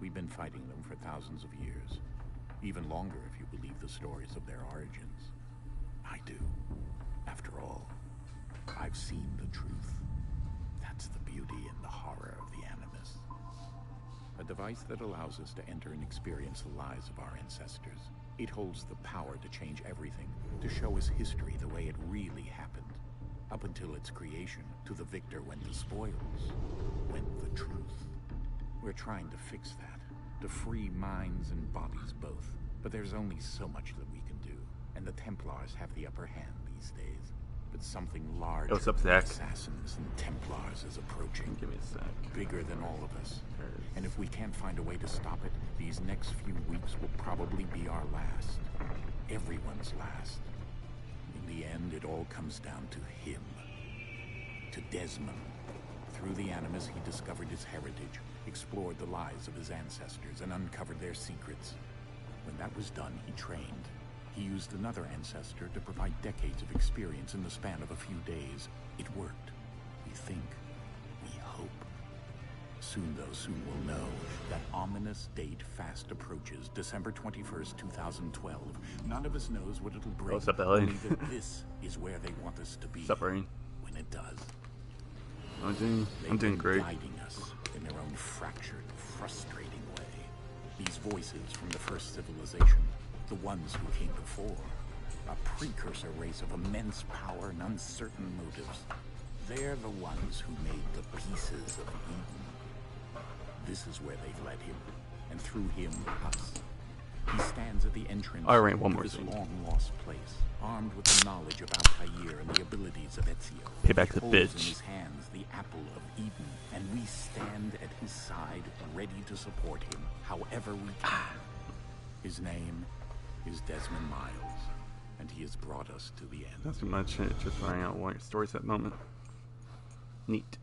We've been fighting them for thousands of years. Even longer if you believe the stories of their origins. I do. After all, I've seen the truth. That's the beauty and the horror of the Animus. A device that allows us to enter and experience the lives of our ancestors. It holds the power to change everything, to show us history the way it really happened. Up until its creation, to the victor went the spoils, went the truth. We're trying to fix that, to free minds and bodies both. But there's only so much that we can do, and the Templars have the upper hand these days. But something larger what's up, than Zach? assassins and Templars is approaching. Give me a sec. Bigger than all of us. And if we can't find a way to stop it, these next few weeks will probably be our last. Everyone's last. In the end, it all comes down to him. To Desmond. Through the Animus, he discovered his heritage, explored the lives of his ancestors, and uncovered their secrets. When that was done, he trained. He used another ancestor to provide decades of experience in the span of a few days. It worked. We think. We hope. Soon, though, soon we'll know. That ominous date fast approaches, December 21st, 2012. None of us knows what it'll bring. What's up, Ellie? Only that this is where they want us to be. What's up, Rain? When it does. I'm doing great. Guiding us in their own fractured, frustrating way. These voices from the first civilization, the ones who came before, a precursor race of immense power and uncertain motives. They're the ones who made the pieces of Eden. This is where they've led him, and through him, us. He stands at the entrance of this long-lost place, armed with the knowledge of Altair and the abilities of Ezio. Pay back the He holds bitch. in his hands the apple of Eden, and we stand at his side, ready to support him, however we can. His name is Desmond Miles, and he has brought us to the end. Not too much. Just running out one of your stories at the moment. Neat.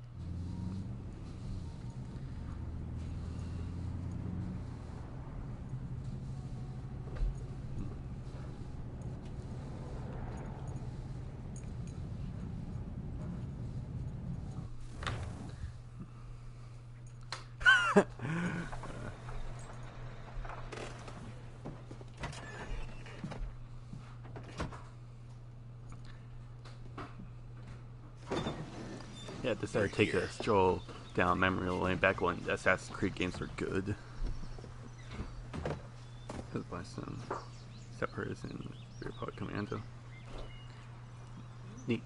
Yeah, decided to take a stroll down memory lane back when Assassin's Creed games were good. Because by some Separatists and Republic Commando. Neat.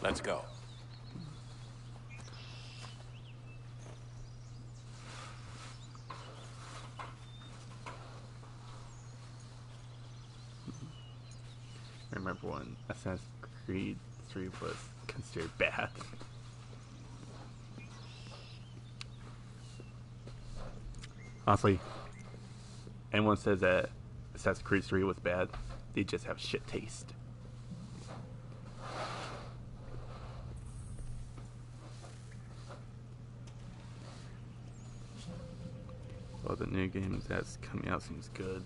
Let's go. I remember when Assassin's Creed 3 was considered bad. Honestly, anyone says that Assassin's Creed 3 was bad, they just have shit taste. Well, the new games that's coming out seems good.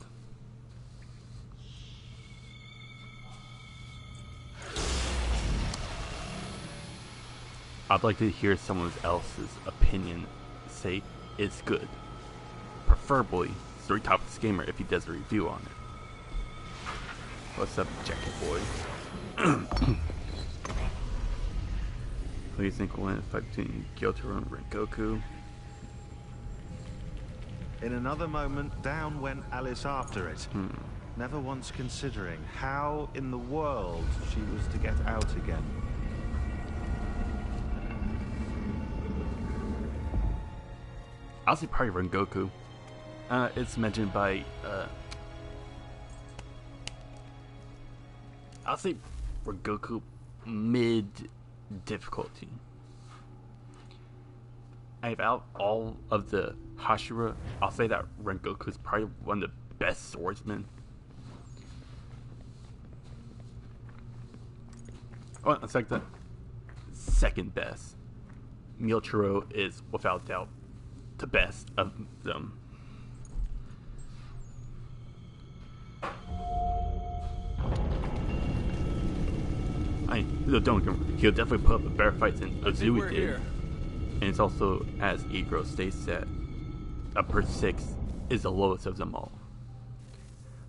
I'd like to hear someone else's opinion say it's good. Preferably Story Topics Gamer if he does a review on it. What's up, Jackie boy? What do you think will win a fight between Gyotaro and Rengoku? In another moment, down went Alice after it, never once considering how in the world she was to get out again. I'll say probably Rengoku. It's mentioned by, I'll say Rengoku mid difficulty. Out of all of the Hashira, I'll say that Rengoku is probably one of the best swordsmen. Oh, it's like the second best. Miyoshiro is without doubt the best of them. he'll definitely put up a better fight than Azui did. here. And it's also, as Igro states, that a per 6 is the lowest of them all.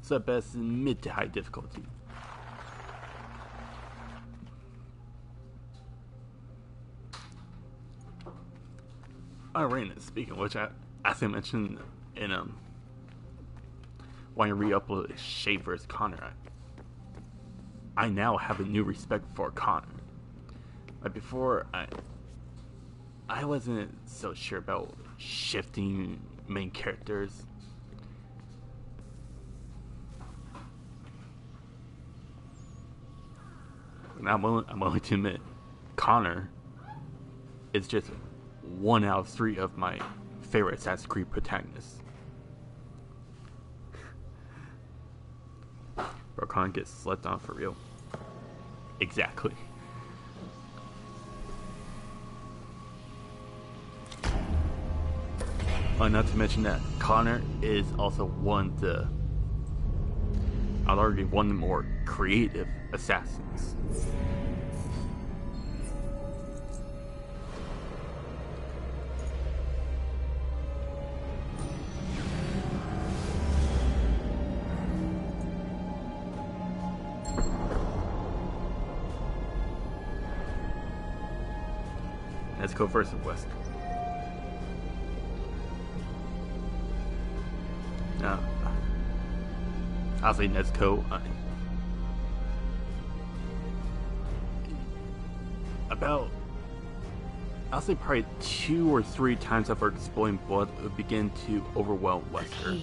So at best, mid to high difficulty. Alright, speaking of which, as I mentioned in when I re-uploaded Shay vs. Connor, I now have a new respect for Connor. Like before, I wasn't so sure about shifting main characters. And I'm willing to admit, Connor is just 1 out of 3 of my favorite Assassin's Creed protagonists. Bro, Connor gets slept on for real. Exactly. Not to mention that Connor is also I'd argue one of the more creative assassins. Let's go versus West. I'll say Nezuko. I'll say probably 2 or 3 times after exploring blood, it would begin to overwhelm Wesker.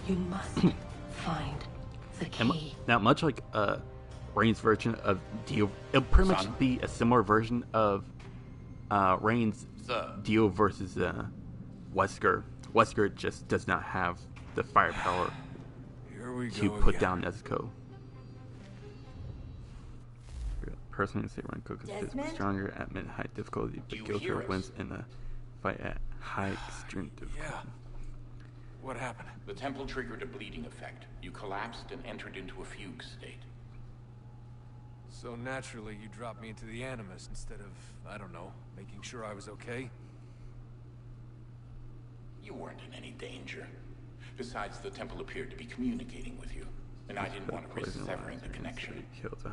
You must find the key. Now, much like Rain's version of Dio, it'll pretty much be a similar version of Rain's Dio versus Wesker. Wesker just does not have the firepower to put down Nezuko. Personally, say Rain Cook is physically stronger at mid-high difficulty, but Gyoko wins in a fight at high extreme difficulty. Yeah. What happened? The temple triggered a bleeding effect. You collapsed and entered into a fugue state. So naturally, you dropped me into the Animus instead of, I don't know, making sure I was okay? You weren't in any danger. Besides, the temple appeared to be communicating with you, and I didn't want to risk severing the connection.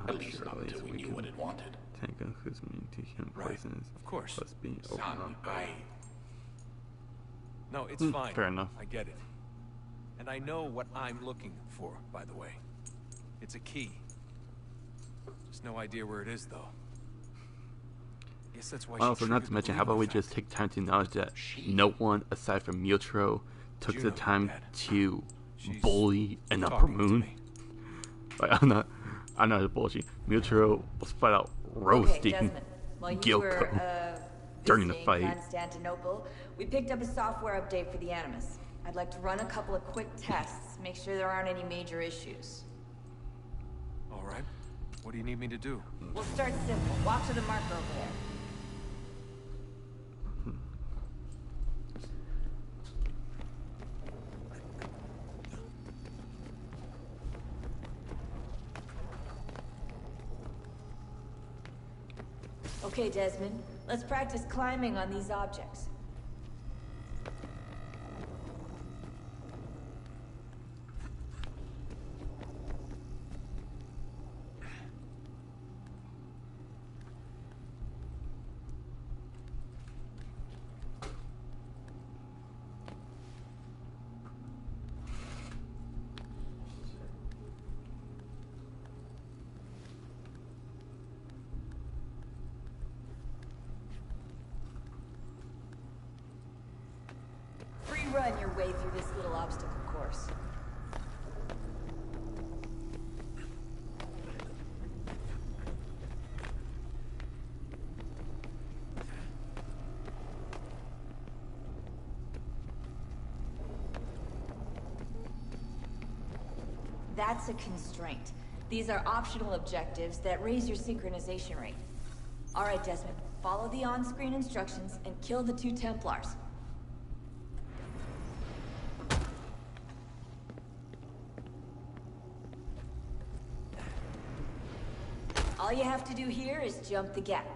At least not until we knew what it wanted. Tenga, who's immune to human poisons, of course. Plus being Son, overrun by... No, it's fine. Fair enough. I get it. And I know what I'm looking for, by the way. It's a key. Just no idea where it is, though. Guess that's why. Also, not to mention, how about we just take time to acknowledge that no one aside from Mutro took the time to bully an Upper Moon. Like, I'm not a bullshit. Mutro was flat out roasting Gyoko during the fight. Constantinople, we picked up a software update for the Animus. I'd like to run a couple of quick tests, make sure there aren't any major issues. All right. What do you need me to do? We'll start simple. Walk to the marker over there. Okay, Desmond. Let's practice climbing on these objects. Run your way through this little obstacle course. That's a constraint. These are optional objectives that raise your synchronization rate. All right, Desmond, follow the on-screen instructions and kill the 2 Templars. All you have to do here is jump the gap.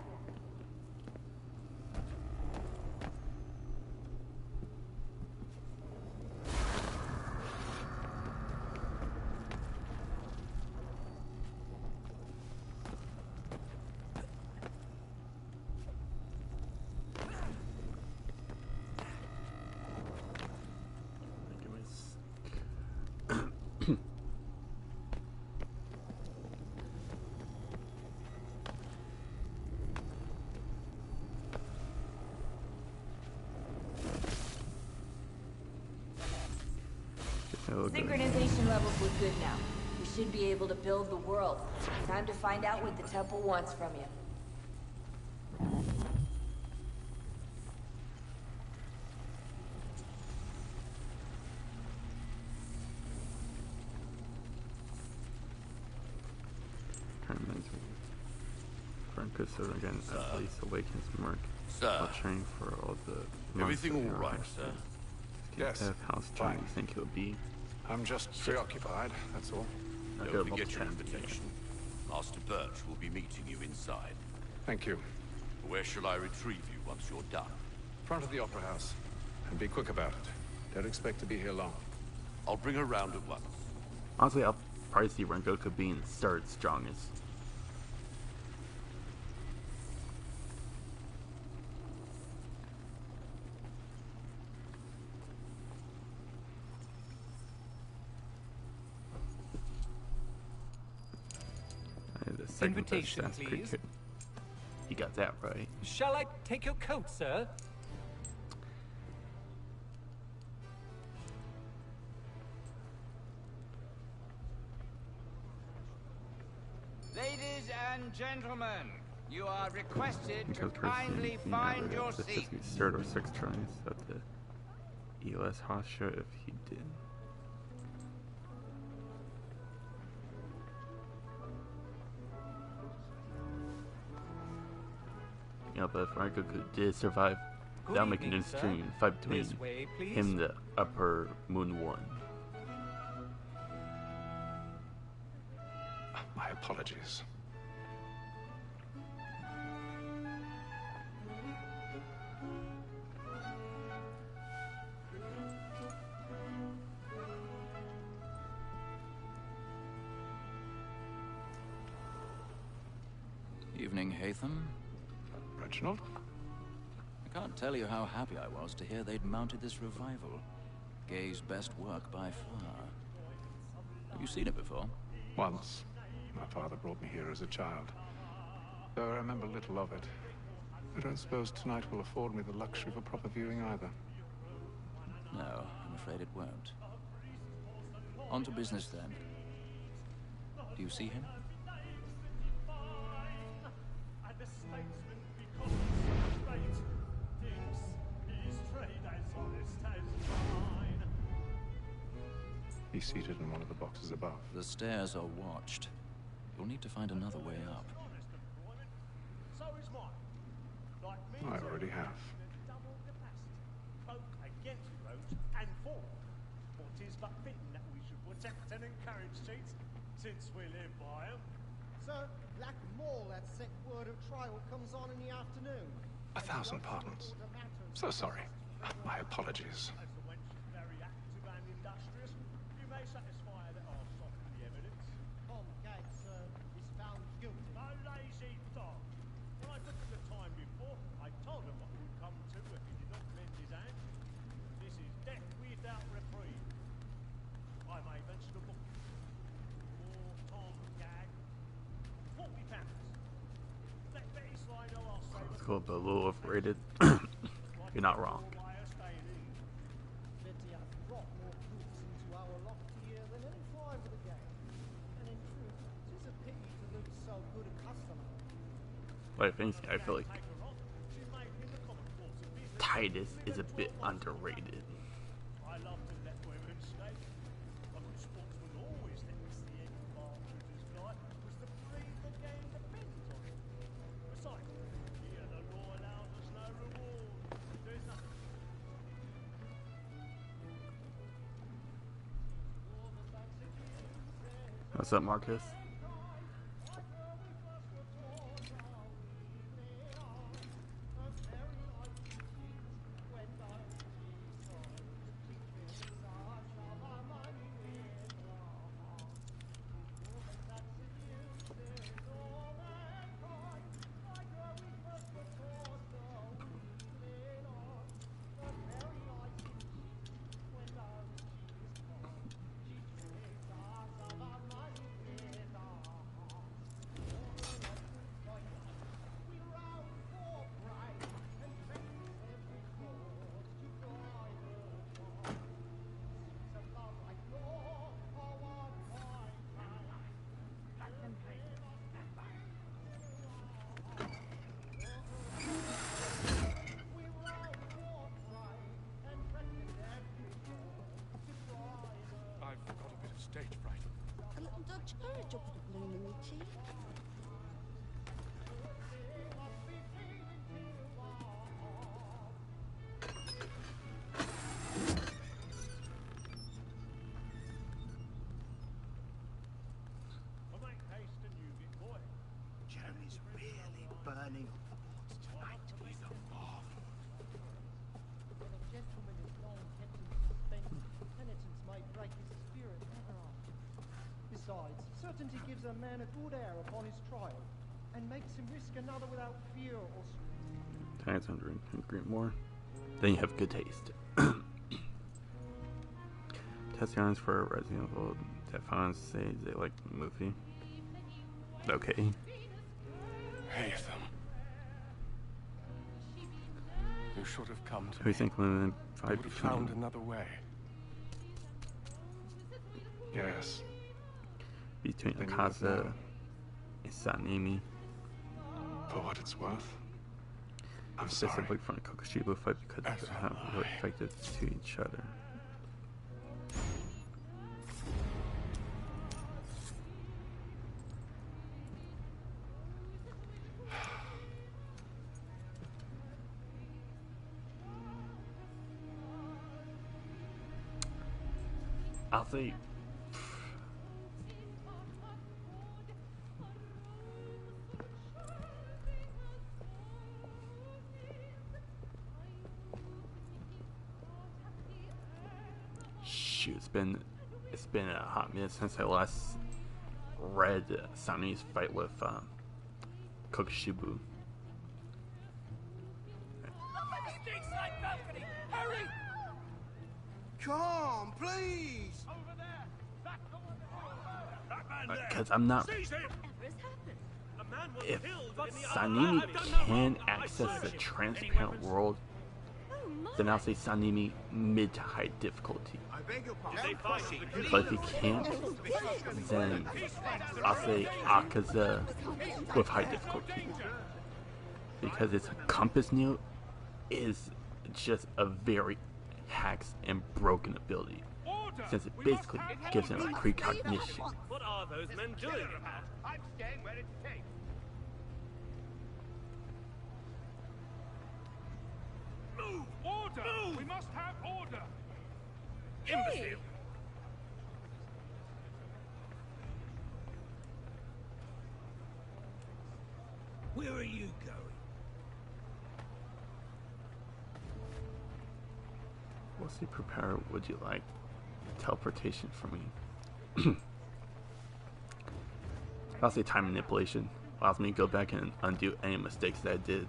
Synchronization levels look good now. We should be able to build the world. Time to find out what the temple wants from you. Francis again at least awakens Merc. Sir, training for all the everything all right, sir? Yes. How strong do you think he'll be? I'm just preoccupied, that's all. Don't forget your invitation. Master Birch will be meeting you inside. Thank you. Where shall I retrieve you once you're done? Front of the Opera House. And be quick about it. Don't expect to be here long. I'll bring her round at once. Honestly, I'll probably see Rengoku being third strongest. Invitation, please. You got that right. Shall I take your coat, sir? Ladies and gentlemen, you are requested to kindly find your seats. Third or sixth tries at the EOS Hosha if he did. Yeah, but if Rengoku did survive, that'll make an interesting fight between him and the Upper Moon One. My apologies. Evening, Hatham. Reginald? I can't tell you how happy I was to hear they'd mounted this revival. Gay's best work by far. Have you seen it before? Once. My father brought me here as a child. Though I remember little of it. I don't suppose tonight will afford me the luxury of a proper viewing either. No, I'm afraid it won't. On to business then. Do you see him? He's seated in one of the boxes above. The stairs are watched. You'll need to find another way up. I already have. Both against roads and for. What is but fitting that we should protect and encourage cheats, since we live by them. Sir, Black Mall had set word of trial comes on in the afternoon. 1,000 pardons. So sorry. My apologies. As the wench is very active and industrious, you may satisfy that I'll soften the evidence. Tom Gates is found guilty. No lazy dog. When I took him the time before, I told him what would come to if he did not lend his hand. This is death without reprieve. I may mention a book. For Tom Gag. £40. Let Betty Sly know I'll save It's cool, but a little overrated. You're not wrong. Betty has brought more troops into our lofty year than any five of the game. And in truth, it is a pity to lose so good a customer. But if anything, I feel like Titus is a bit underrated. I love to let women stake. A good sportsman always thinks the end partridge's guy was the breed the game depends on. Besides, here the law allows us no reward. There's nothing. What's up, Marcus? Fetch her a drop of the blue in your tea. Jeremy's really burning up the boards tonight with a marvel. When a gentleman is long kept in suspense, penitence may break his spirit never after. Besides, certainty gives a man a good air upon his trial, and makes him risk another without fear or sweat. Times on drink and drink more. Then you have good taste. Testimonies for Resident Evil that fans say they like the movie. Okay. Hey, them. You should have come to Who do you think Limited I would have found another way. Yes. Between Then you Akaza would know. and Sanemi. For what it's worth, I'm sorry. Specifically from the Kokushibo fight because they are not really effective to each other. I'll say shoot, it's been a hot minute since I last read Sani's fight with Kokushibo. Hurry! Come, please! Over there! Because I'm not. If Sanemi can access the transparent world, then I'll say Sanemi mid to high difficulty. But if he can't, then I'll say Akaza with high difficulty. Because its compass neo is just a very hacked and broken ability, since it basically gives him a precognition. What are those men doing? I'm staying where it's safe. Move! Order! Move! We must have order! Imbecile! Where are you going? We'll see. Prepare. Would you like teleportation for me? I'll say time manipulation allows me to go back and undo any mistakes that I did.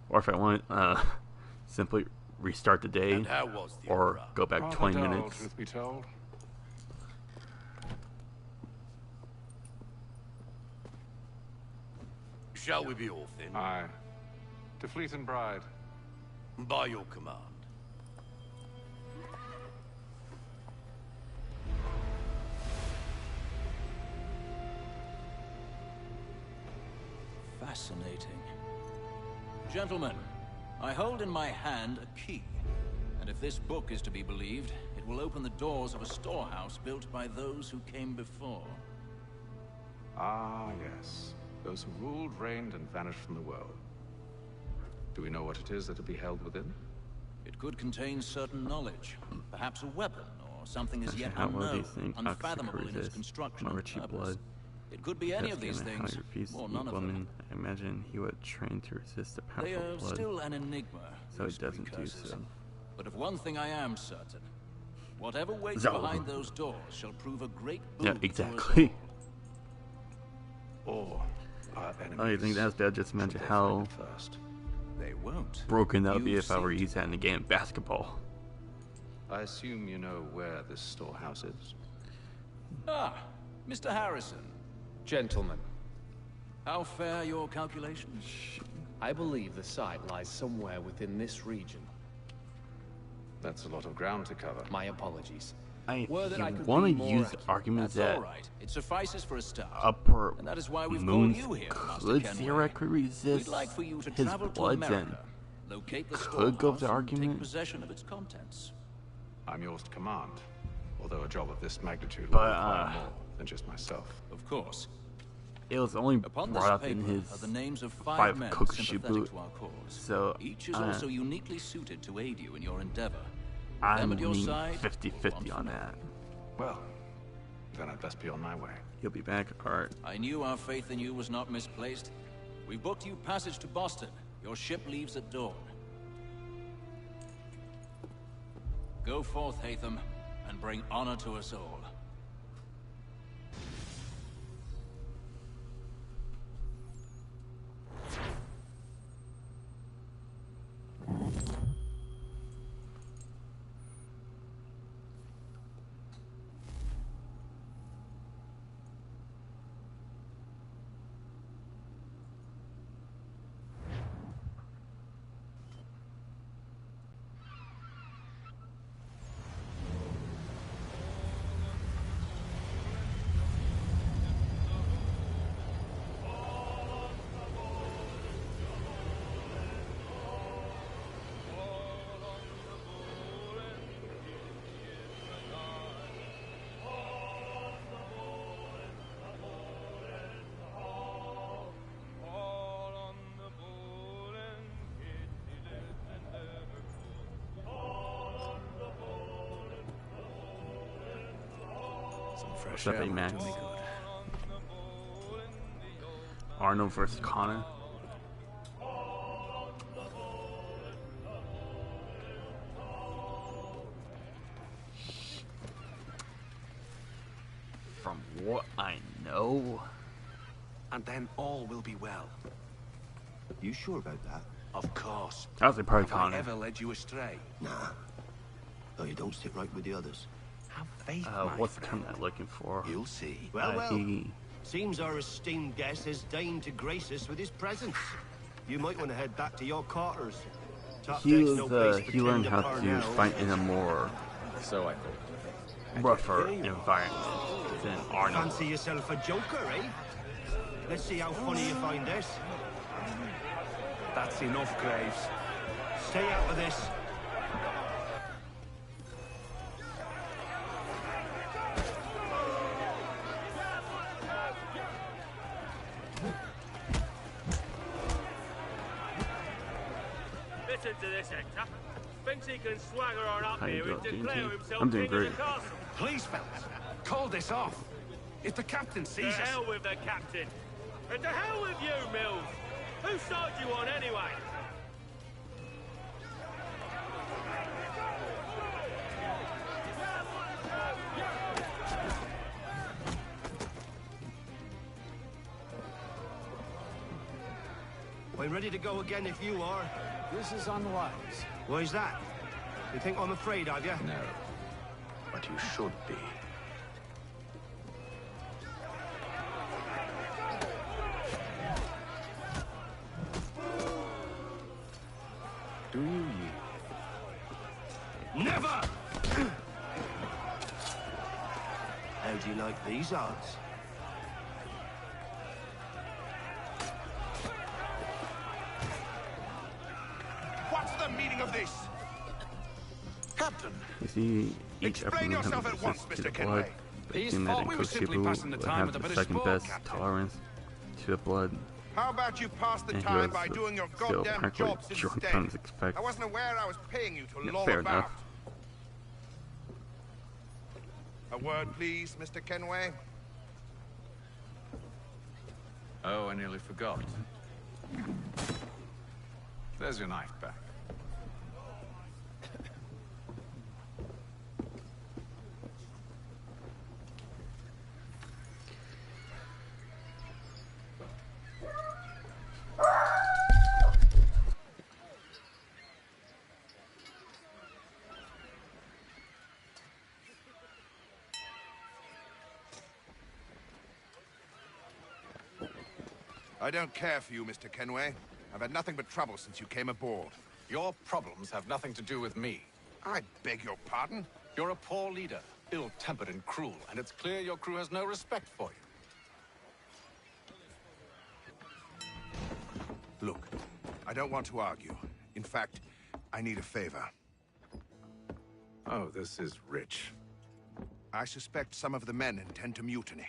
Or if I want, simply restart the day, or go back 20 dull, minutes. Truth be told. Shall we be off then? Aye. To Fleet and Bride. By your command. Fascinating. Gentlemen, I hold in my hand a key. And if this book is to be believed, it will open the doors of a storehouse built by those who came before. Ah, yes. Those who ruled, reigned, and vanished from the world. Do we know what it is that will be held within? It could contain certain knowledge, perhaps a weapon, or something as yet How well unknown, these things unfathomable in its construction and Maruchi purpose. blood. It could be any of these things, or none of them. Woman, I imagine he would train to resist the They powerful are blood, still an enigma, so he those doesn't do precursors. so. But of one thing I am certain. Whatever waits So- behind those doors shall prove a great boon Yeah, to us exactly. Or our enemies. Oh, you think that's bad? Just imagine how first. They won't. broken that would be You've if I were seen using that in a game of basketball. I assume you know where this storehouse is. Ah, Mr. Harrison. Gentlemen, How fair your calculations? I believe the site lies somewhere within this region. That's a lot of ground to cover. My apologies. I Were that I could want be to more use accurate. arguments That's that all right. It suffices for a start. upper And that is why we've moons called you here, Master could Kenway. theoretically resist We'd like for you to his travel to bloods and America, locate the could go with the storehouse, and argument. take possession of its contents. I'm yours to command, although a job of this magnitude But, will require more than just myself. Of course. It was only Upon this brought up in paper his are the names of 5 5 men cook shoot sympathetic boot. to our cause. So Each is also uniquely suited to aid you in your endeavor. I'm Them at your leaning side, 50-50 on that. Well, then I'd best be on my way. You'll be back. Alright. I knew our faith in you was not misplaced. We've booked you passage to Boston. Your ship leaves at dawn. Go forth, Hatham, and bring honor to us all. What's up, A-Max? Arnold versus Connor. From what I know, And then all will be well. You sure about that? Of course. I was probably Have I Connor. ever led you astray? Nah. Oh, you don't sit right with the others. Have faith, my What's the friend. term I'm looking for? You'll see. Well, He, seems our esteemed guest has deigned to grace us with his presence. You might want to head back to your quarters. Top he deck's was no place for he learned tender how to Parnell. fight in a more So I thought. rougher environment than Arnold. Fancy yourself a joker, eh? Let's see how funny you find this. That's enough, Graves. Stay out of this. Listen to this, Hector. Thinks he can swagger on up How you here and doing, declare DNT? himself I'm doing king great. of the castle. Please, fellas, call this off. If the captain To sees us... hell with the captain. And to hell with you, Mills. Whose side you on, anyway? We're ready to go again if you are. This is unwise. Why's that? You think I'm afraid of you? No, but you should be. Do you yield? Never! How do you like these odds? What's the meaning of this? Captain! You see, each Explain upper yourself has at once, resistance to Mr. the blood. Kenway. The He's team that thought in we were simply Koshibu passing the would time have with a the bit of second sport, best Captain. tolerance to the blood. How about you pass the And he time was by doing your still goddamn practically jobs drunk instead? from his expect. I wasn't aware I was paying you to Yeah, loll fair about. enough. A word, please, Mr. Kenway. Oh, I nearly forgot. There's your knife back. I don't care for you, Mr. Kenway. I've had nothing but trouble since you came aboard. Your problems have nothing to do with me. I beg your pardon? You're a poor leader, ill-tempered and cruel, and it's clear your crew has no respect for you. Look, I don't want to argue. In fact, I need a favor. Oh, this is rich. I suspect some of the men intend to mutiny.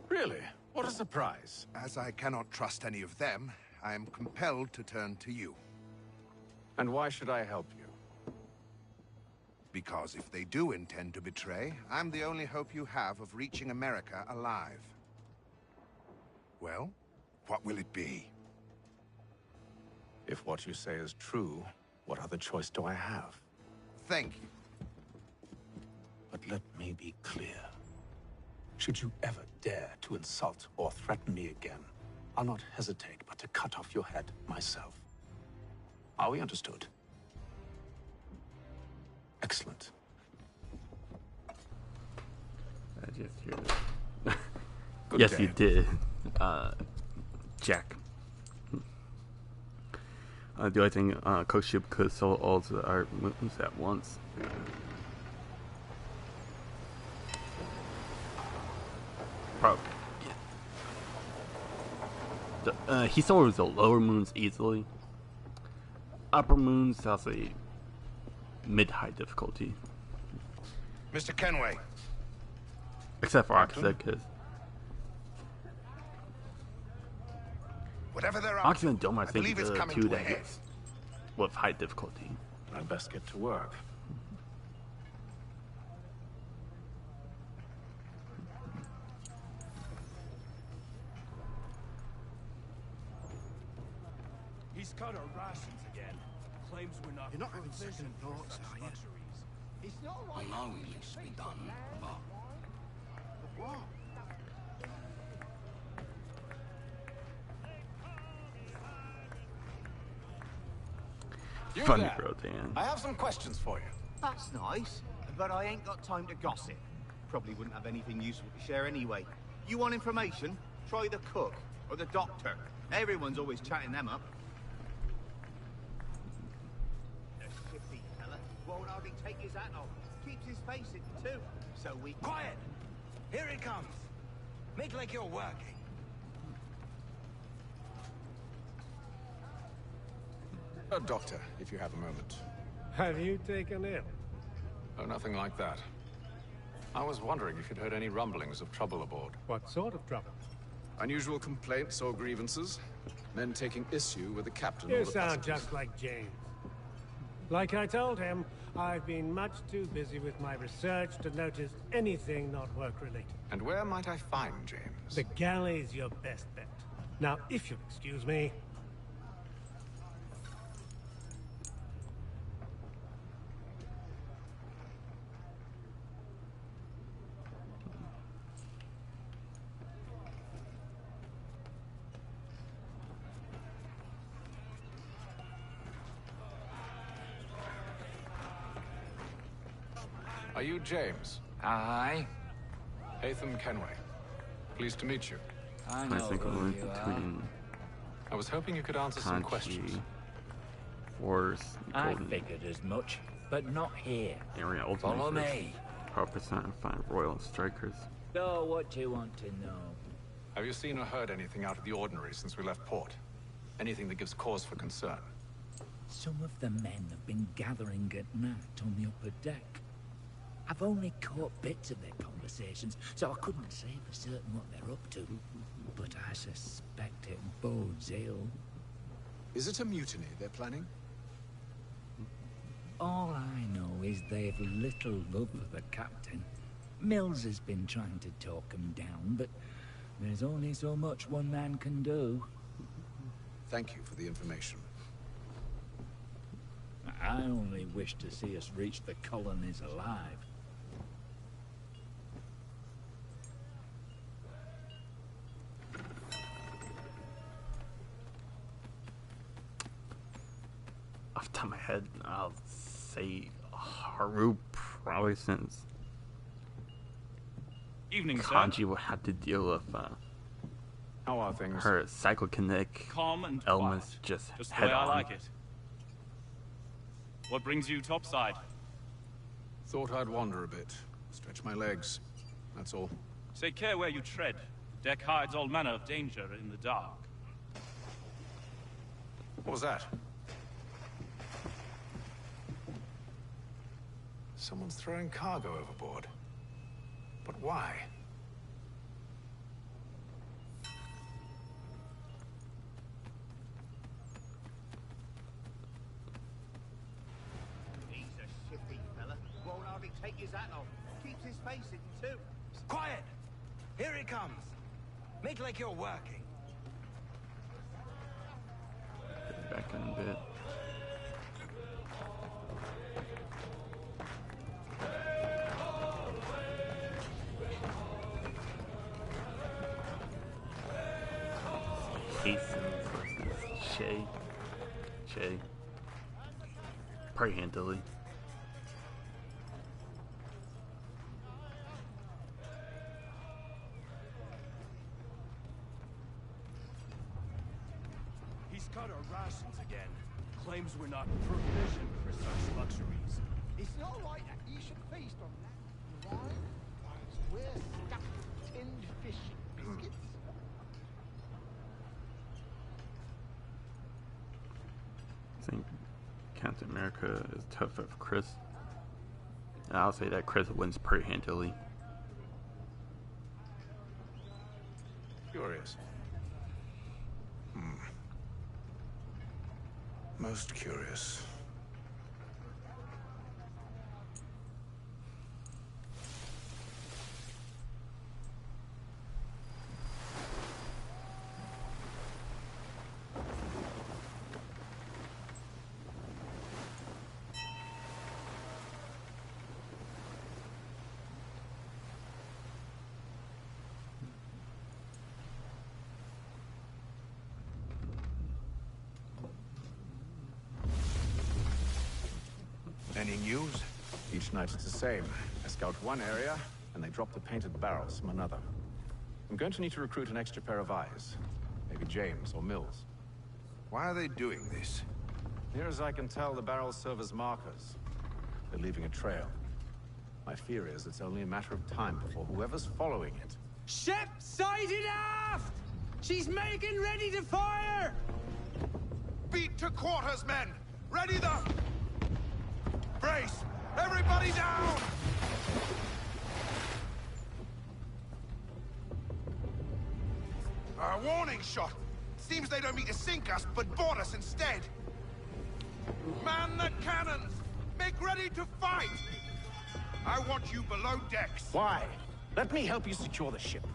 Really? What a surprise. As I cannot trust any of them, I am compelled to turn to you. And why should I help you? Because if they do intend to betray, I'm the only hope you have of reaching America alive. Well, what will it be? If what you say is true, what other choice do I have? Thank you. But let me be clear. Should you ever dare to insult or threaten me again, I'll not hesitate but to cut off your head myself. Are we understood? Excellent. I just hear this. Good Yes, day. you did, Jack. The only thing, Coach Ship could sell all the art moves at once. Probably. Yeah. He sold the lower moons easily. Upper moons has a mid-high difficulty. Mr. Kenway. Except for Oxide, because whatever they're up Oxide and Dome, I think, believe are it's the coming two to a that head. hits with high difficulty. I'd best get to work. He's cut our rations again. Claims we're not. You're not having second thoughts, are you? It's not right. I know it needs to be done, but What? You Funny, there. bro, Dan. I have some questions for you. That's nice, but I ain't got time to gossip. Probably wouldn't have anything useful to share anyway. You want information? Try the cook or the doctor. Everyone's always chatting them up. The shifty fella won't hardly take his hat off. Keeps his face in too. So we... Quiet! Here he comes. Make like you're working. Doctor, if you have a moment. Have you taken ill? Oh, nothing like that. I was wondering if you'd heard any rumblings of trouble aboard. What sort of trouble? Unusual complaints or grievances? Men taking issue with the captain You or the sound passengers? just like James. Like I told him, I've been much too busy with my research to notice anything not work-related. And where might I find James? The galley's your best bet. Now, if you'll excuse me... Are you James? Aye. Hatham Kenway. Pleased to meet you. I I know think we're who you between I was hoping you could answer some questions. Force, I Golden figured as much, but not here. Area Ultimate. Follow Force. me. Power percent and find Royal Strikers. So what do you want to know? Have you seen or heard anything out of the ordinary since we left port? Anything that gives cause for concern? Some of the men have been gathering at night on the upper deck. I've only caught bits of their conversations, so I couldn't say for certain what they're up to. But I suspect it bodes ill. Is it a mutiny they're planning? All I know is they've little love for the captain. Mills has been trying to talk him down, but there's only so much one man can do. Thank you for the information. I only wish to see us reach the colonies alive. Off the top of my head, I'll say Haru probably since Evening, sir. Kanji will have to deal with How are things? her psychokinetic Calm and elements quiet. just Just the head way I on. like it. What brings you topside? Thought I'd wander a bit. Stretch my legs. That's all. Take care where you tread. The deck hides all manner of danger in the dark. What was that? Someone's throwing cargo overboard. But why? He's a shifty fella. Won't hardly take his hat off. Keeps his face hidden too. Quiet! Here he comes. Make like you're working. Back in a bit. Casons versus Shay. Pretty handily. He's cut our rations again. Claims we're not provisioned for such luxuries. It's not right that you should feast on that. Why? We're stuck with tinned fish and biscuits. I think Captain America is tough for Chris. And I'll say that Chris wins pretty handily. Curious. Most curious. Any news? Each night it's the same. I scout one area, and they drop the painted barrels from another. I'm going to need to recruit an extra pair of eyes. Maybe James or Mills. Why are they doing this? Near as I can tell, the barrels serve as markers. They're leaving a trail. My fear is it's only a matter of time before whoever's following it. Ship sighted aft! She's making ready to fire! Beat to quarters, men! Ready the... Brace! Everybody down! A warning shot! Seems they don't mean to sink us, but board us instead! Man the cannons! Make ready to fight! I want you below decks. Why? Let me help you secure the ship.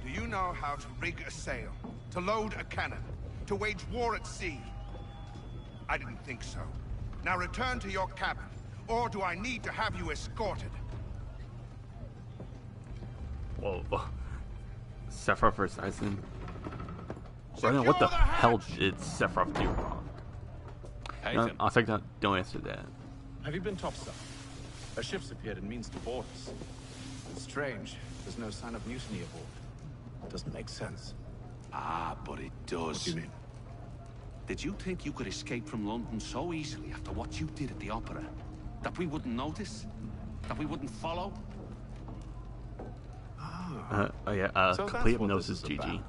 Do you know how to rig a sail? To load a cannon? To wage war at sea? I didn't think so. Now return to your cabin, or do I need to have you escorted? Whoa. Sephiroth versus Aizen. Brennan, what the hell did Sephiroth do wrong? No, I'll take that. Don't answer that. Have you been topside? A ship's appeared and means to board us. It's strange. There's no sign of mutiny aboard. It doesn't make sense. Ah, but it does. What do you mean? Did you think you could escape from London so easily after what you did at the opera? That we wouldn't notice? That we wouldn't follow? So complete that's what hypnosis this is GG. about.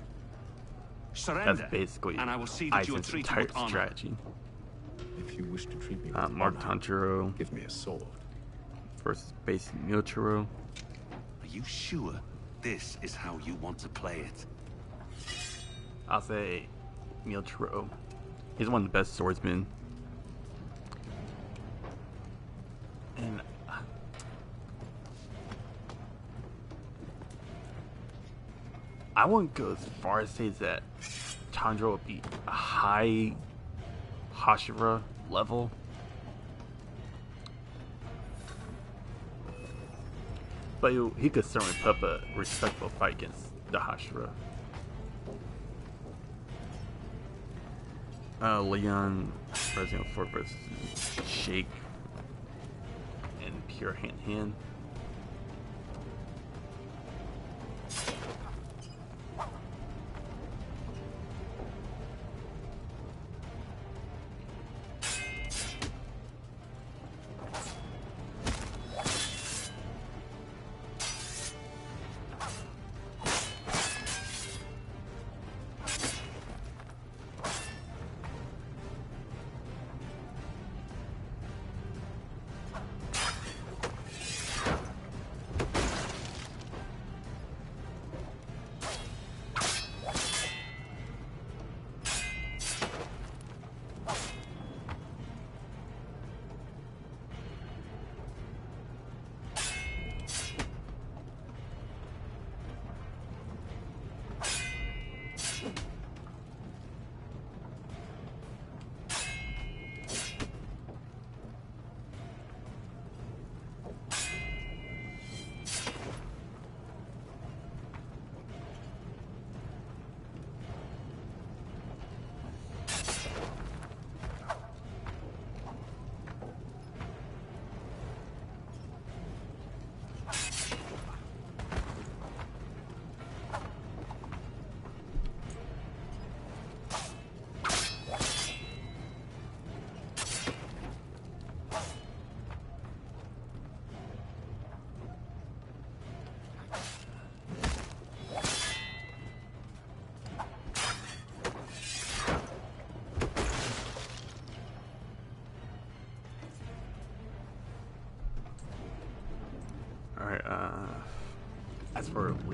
Surrender, That's basically and I will see that you are Aizen's treated entire with honor. strategy. If you wish to treat me with Mark honor, Tanjiro give me a sword. versus basic Miotaro. Are you sure this is how you want to play it? I'll say Miotaro. He's one of the best swordsmen. And I wouldn't go as far as say that Tanjiro would be a high Hashira level. But he could certainly put up a respectable fight against the Hashira. Leon Resident 4 versus Shake and pure hand.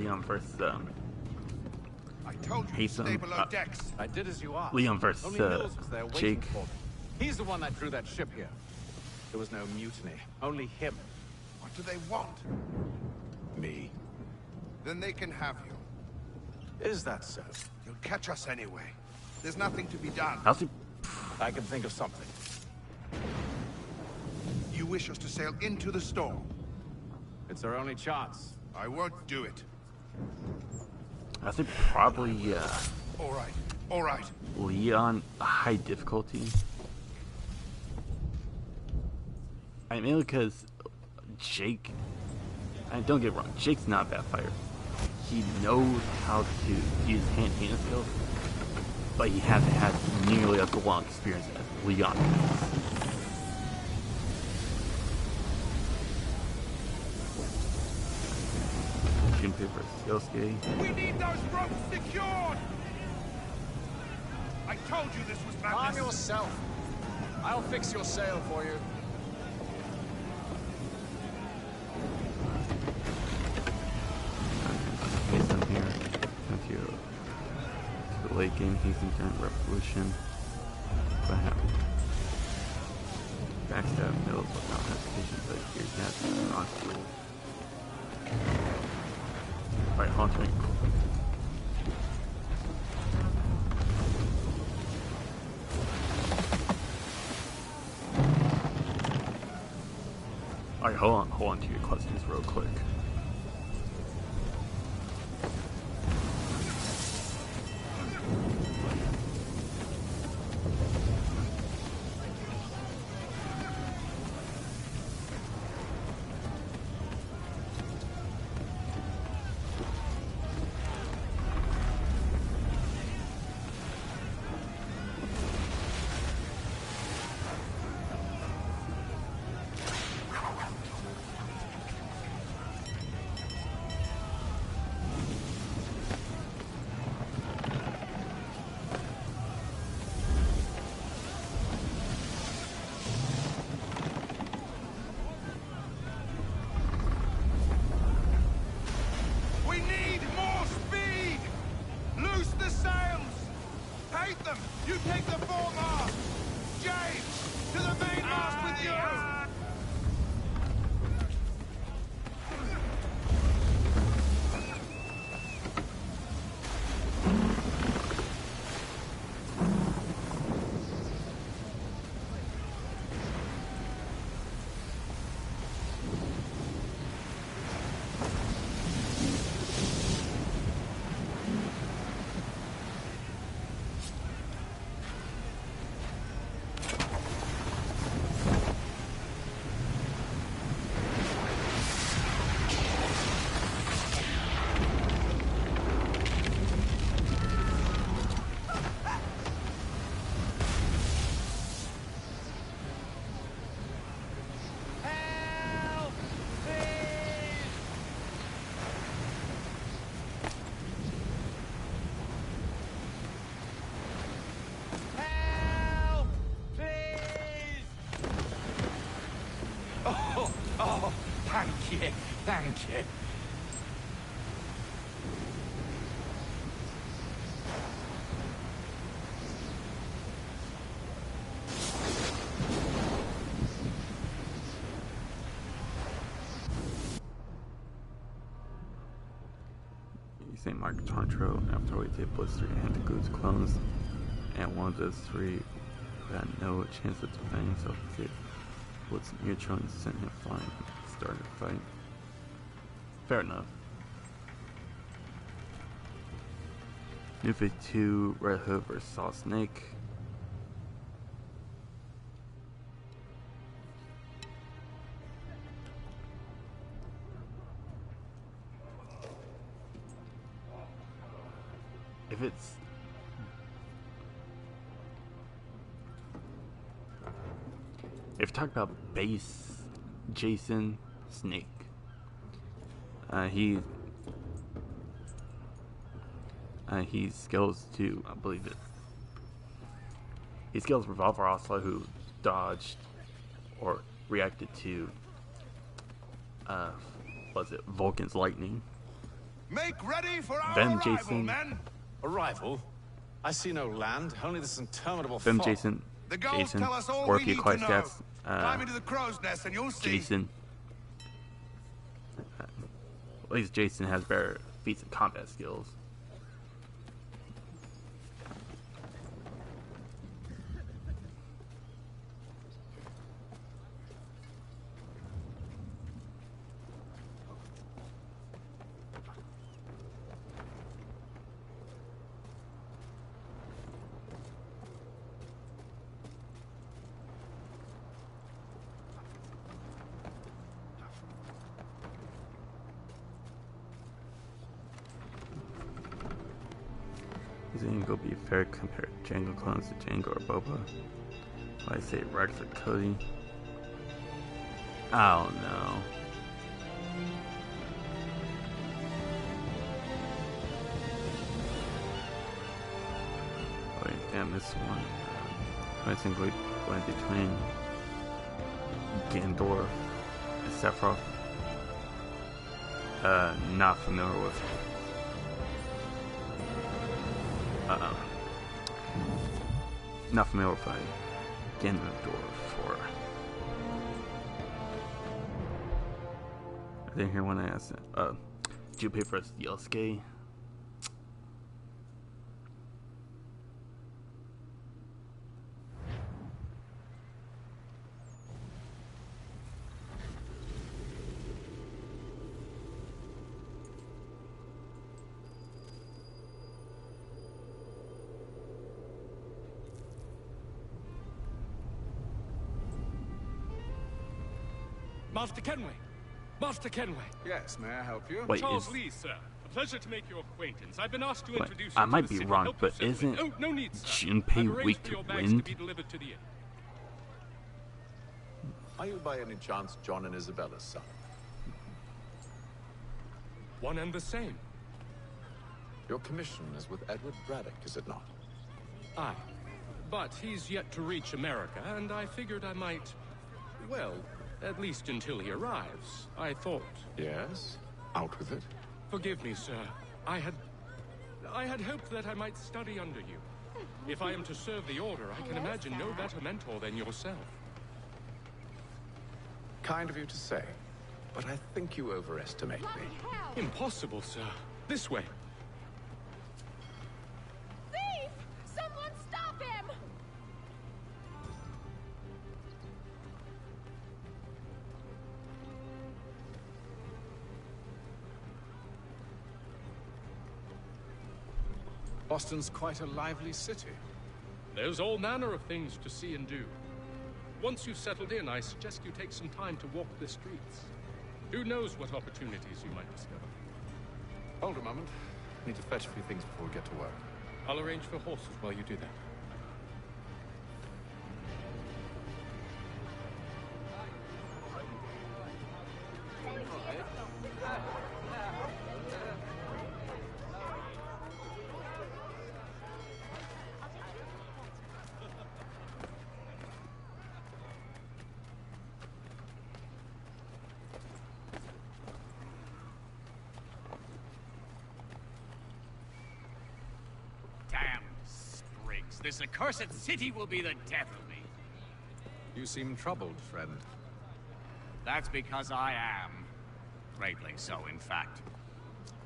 Leon versus I told you to Haytham. stay below decks. I did as you asked. Leon versus Only Mills was there waiting Jake. for me. He's the one that drew that ship here. There was no mutiny. Only him. What do they want? Me. Then they can have you. Is that so? You'll catch us anyway. There's nothing to be done. I can think of something. You wish us to sail into the storm? It's our only chance. I won't do it. I think probably All right. All right. Leon high difficulty. I mean, because Jake, and don't get me wrong, Jake's not a bad fighter. He knows how to use hand-to-hand skills, but he hasn't had nearly as long experience as Leon has. Junpei versus Yosuke. We need those ropes secured! I told you this was madness. Calm yourself. I'll fix your sail for you. Hasten here. To the late game. Hasten during Revolution. What happened? Backstab Mills without hesitation, but here he has an on-school. Alright, haunting. Alright, hold on to your questions real quick. We need more speed! Loose the sails! Haytham, you take the foremast! James, to the mainmast with you! Oh, thank you, thank you. St. Mark Tontro, after we did Blister and the Goose clones, and one of those three who had no chance of defending himself did Blitz Neutron and sent him flying and started a fight. Fair enough. New 52, Red Hood vs. Saw Snake. If it's if talk about base Jason Snake, he scales to, I believe it. He scales Revolver also, who dodged or reacted to was it Vulcan's lightning. Make ready for our Ben arrival, Jason. men. Arrival? I see no land, only this interminable Ben fog. Jason. The goals Jason. tell us all Or we if you need quite to know. stats. Climb into the crow's nest and you'll see. Jason. At least Jason has better feats and combat skills. Is it gonna be fair to compare Django clones to Django or Boba? Why I say Rex or Cody? I don't know. Wait, damn, this one. I think we're going between Gandor and Sephiroth. Not familiar with. Not familiar with Gandor for. I didn't hear when I asked it. Did you pay for Yosuke? Master Kenway! Master Kenway! Yes, may I help you? Wait, Charles is... Lee, sir. A pleasure to make your acquaintance. I've been asked to Wait, introduce you I to might the be city wrong, help you but settle isn't in. Oh, no need, sir. Junpei I've arranged weak for to your bags to wind? be delivered to the inn. Are you by any chance John and Isabella's son? One and the same. Your commission is with Edward Braddock, is it not? Aye. But he's yet to reach America, and I figured I might... Well, at least until he arrives. I thought... Yes? Out with it. Forgive me, sir. I had hoped that I might study under you. If I am to serve the Order, I can imagine no better mentor than yourself. Kind of you to say, but I think you overestimate me. Impossible, sir. This way. Thief! Someone stop him! Boston's quite a lively city. There's all manner of things to see and do. Once you've settled in, I suggest you take some time to walk the streets. Who knows what opportunities you might discover. Hold a moment. I need to fetch a few things before we get to work. I'll arrange for horses while you do that. Damn sprigs. This accursed city will be the death of me. You seem troubled, friend. That's because I am. Greatly so, in fact.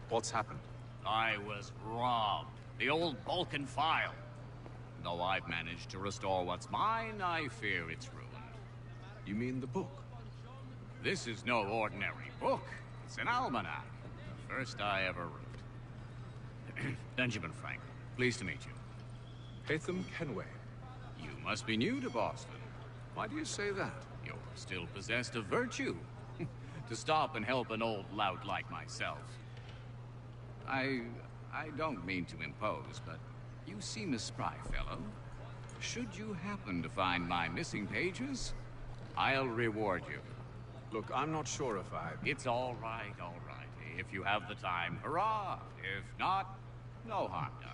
What's happened? I was robbed. The old Balkan file. Though I've managed to restore what's mine, I fear it's ruined. You mean the book? This is no ordinary book. It's an almanac. The first I ever wrote. Benjamin Franklin, pleased to meet you. Hatham Kenway. You must be new to Boston. Why do you say that? You're still possessed of virtue. To stop and help an old lout like myself. I don't mean to impose, but you seem a spry fellow. Should you happen to find my missing pages, I'll reward you. Look, I'm not sure if I... It's all right, all right. If you have the time, hurrah. If not, no harm done.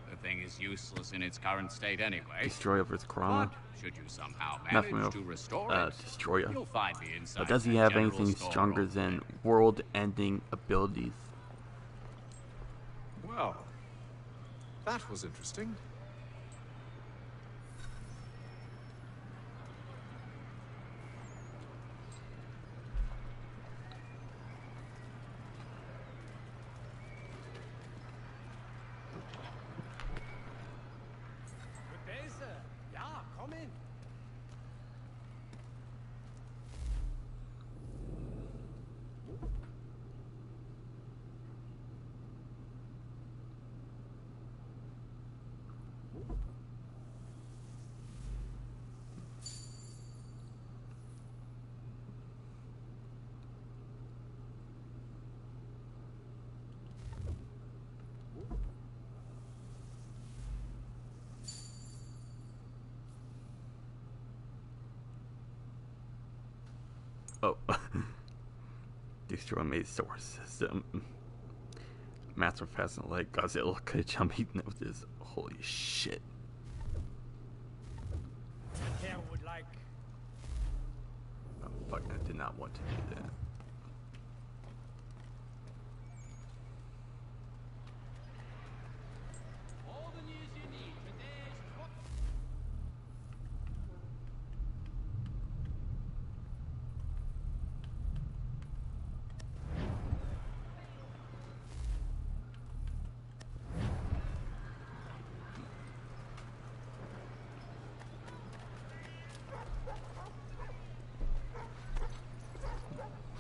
The thing is useless in its current state anyway. Destroyer versus Kurama. But should you somehow manage to restore it, Destroyer. you'll find me inside But does he that have general anything store stronger room. than world-ending abilities? Well, that was interesting. Good day, sir. Yeah, come in. Oh. Destroy my source system. Master Fasten like Godzilla could jump eating with this. Holy shit. Care would like. Oh fuck, I did not want to do that. All the news you need for this.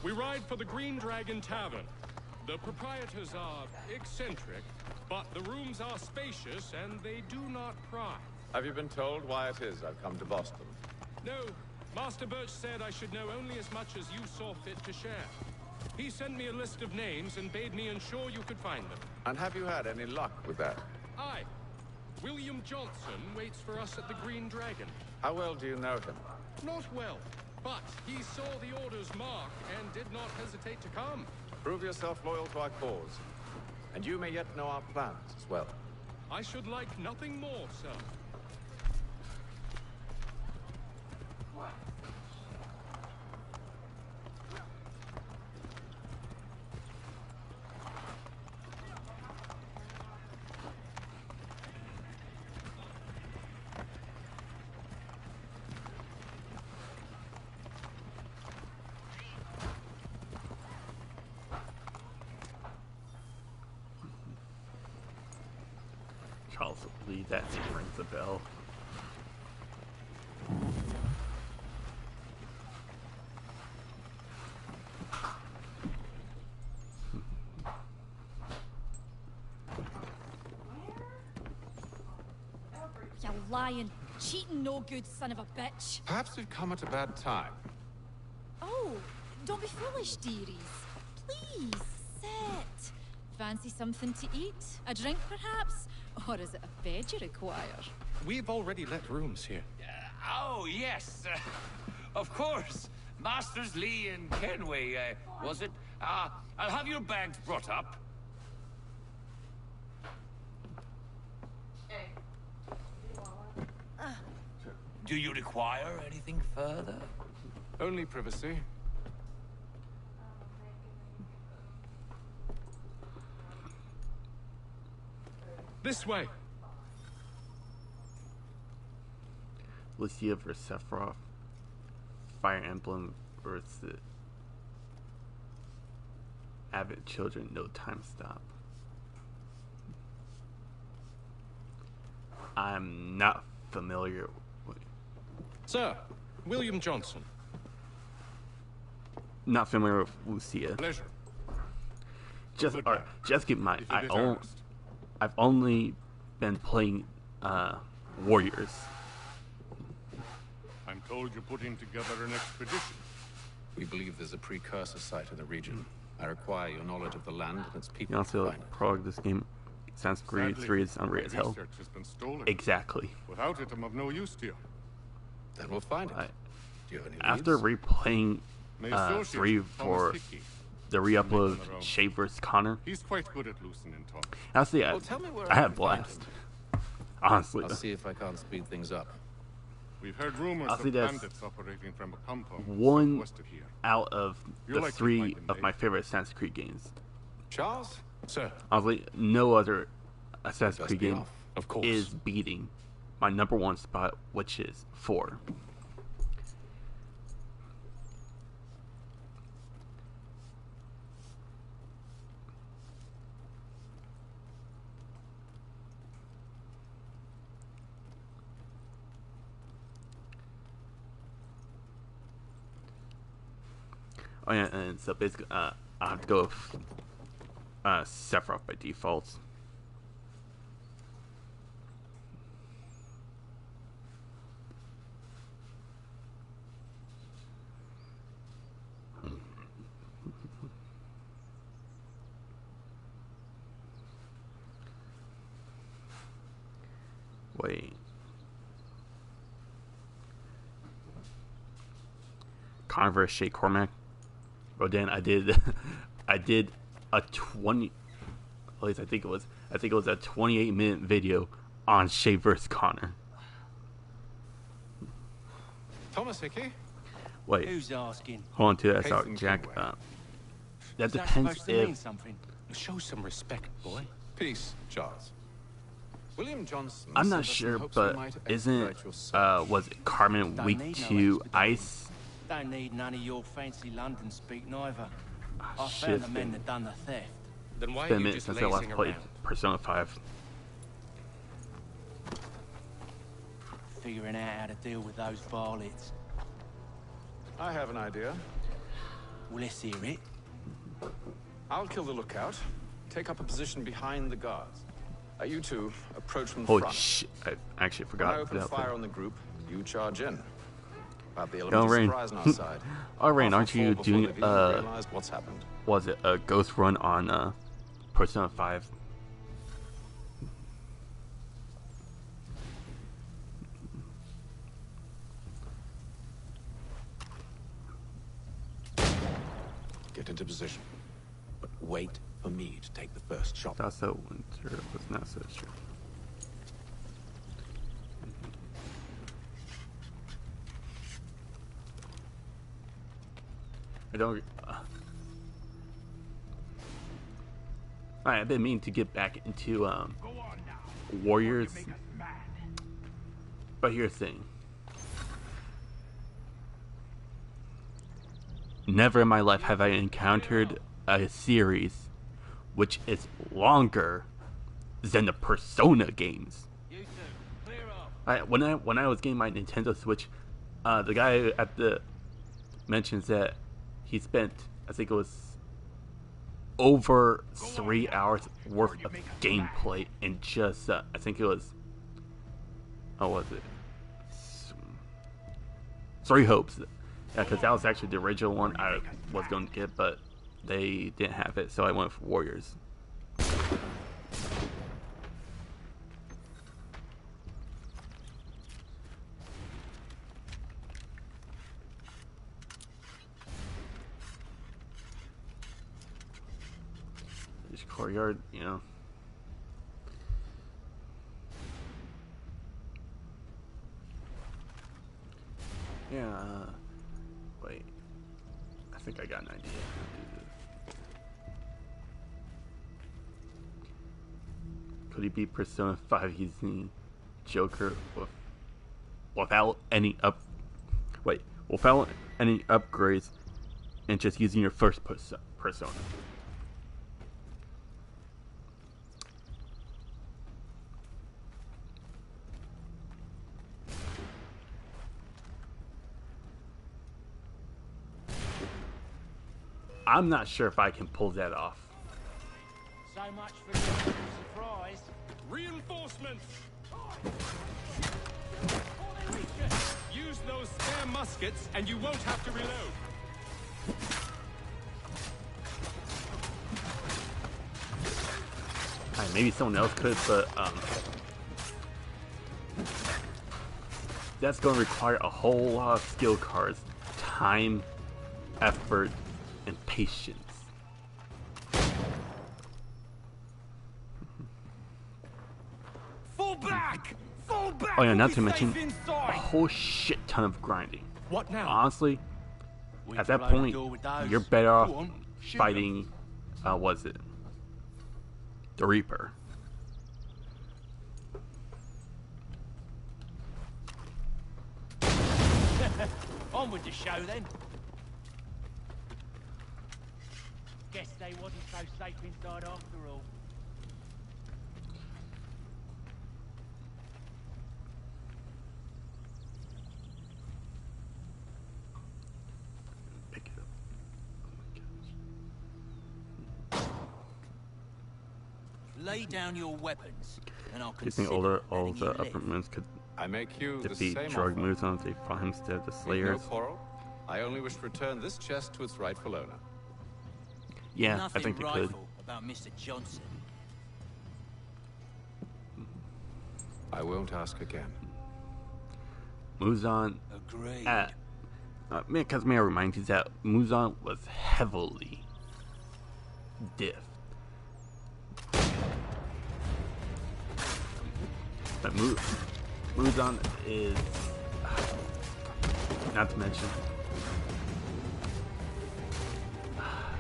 We ride for the Green Dragon Tavern. The proprietors are eccentric, but the rooms are spacious and they do not pry. Have you been told why it is I've come to Boston? No, Master Birch said I should know only as much as you saw fit to share. He sent me a list of names and bade me ensure you could find them. And have you had any luck with that? Aye. William Johnson waits for us at the Green Dragon. How well do you know him? Not well, but he saw the order's mark and did not hesitate to come. Prove yourself loyal to our cause. And you may yet know our plans as well. I should like nothing more, sir. Charles Lee, that name rings a bell. You lying, cheating, no good son of a bitch. Perhaps we've come at a bad time. Oh, don't be foolish, dearies. Please, sit. Fancy something to eat? A drink, perhaps? Or is it a bed you require? We've already let rooms here. Oh, yes. Of course. Masters Lee and Kenway, was it? I'll have your bags brought up. Do you require anything further? Only privacy. This way. Lucia vs. Sephiroth. Fire Emblem versus Avid Children. No time stop. I'm not familiar with. Sir, William Johnson. Not familiar with Lucia. Pleasure. Just keep in mind, I've only been playing Warriors. I'm told you're putting together an expedition. We believe there's a precursor site in the region. I require your knowledge of the land and its people. You also prologue this game. Sanskrit 3 is unreal as hell. Research has been stolen. Exactly. Without it, I'm of no use to you. Then we'll find it. Do you have any After leads? replaying 3 for the re-upload of Shay vs. Connor, He's quite good at loosening talk. honestly, Well, tell me where I I had a can find blast. Honestly, I'll see if I can't speed things up. We've heard rumors I'll of see that's bandits operating from a compound one west of here. out of You're the likely to 3 find them, of my favorite Sanskrit games. Charles, Sir. Honestly, no other Assassin's Best Creed be game off, of course. is beating my #1 spot, which is 4. Oh yeah, and so basically, I have to go with Sephiroth by default. Wait. Converse Shay Cormac. Oh, Dan, I did a 20. At least I think it was a 28-minute video on Shay vs. Connor. Thomas Hickey? Wait. Who's asking? Hold on to that, Hasten sorry, Jack. Kingway. That Is that depends supposed to mean if. something? Show some respect, boy. Peace, Charles. William Johnson. I'm not sent us in sure, hopes we but might isn't expedite your search. was it Carmen Don't Week need no 2 expedition. Ice? Don't need none of your fancy London speak neither. I shit, found the it's men been- that done the theft. Then why It's been are a you minute just since I last lazing played around? Persona 5. Figuring out how to deal with those varlets. I have an idea. Well, let's hear it. I'll kill the lookout. Take up a position behind the guards. You two approach from the Holy front. shit! I actually When forgot I to open put fire that. on the group, you charge in. About the Don't element of rain. surprise on our side. Oh, Rain, Half aren't will you fall before doing they've even realized what's happened. was it a ghost run on Persona 5? Get into position. But wait for me to take the first shot. That's so winter was not so true. I don't. I've been meaning to get back into Warriors, but here's the thing: never in my life have I encountered a series which is longer than the Persona games. When I was getting my Nintendo Switch, the guy at the mentions that he spent, I think it was over 3 hours worth of gameplay in just I think it was, what was it? 3 Hopes. Yeah, because that was actually the original one I was going to get, but they didn't have it, so I went for Warriors. This courtyard, you know. Yeah, wait. I think I got an idea. Could he be Persona 5 using Joker without any without any upgrades and just using your first persona? I'm not sure if I can pull that off. So much for the surprise. Reinforcements! Use those spare muskets and you won't have to reload. Alright, maybe someone else could, but that's going to require a whole lot of skill cards, time, effort, and patience. Fall back! Fall back! Oh yeah, or not be to mention safe a inside! whole shit ton of grinding. What now? Honestly, We at that blow the point, door with those. you're better off Go on, shoot fighting. Was it The Reaper. On with the show then. Guess they wasn't so safe inside after all. Pick it up. Lay down your weapons, and I'll Do you think all the upper moons could I make you defeat the same drug offer. Muzan if they fought him instead of the We've Slayers? No quarrel. I only wish to return this chest to its rightful owner. Yeah, Nothing I think they could. rightful about Mr. Johnson. I won't ask again. Muzan. Agreed. Because may I remind you that Muzan was heavily diffed. But Muzan is, not to mention,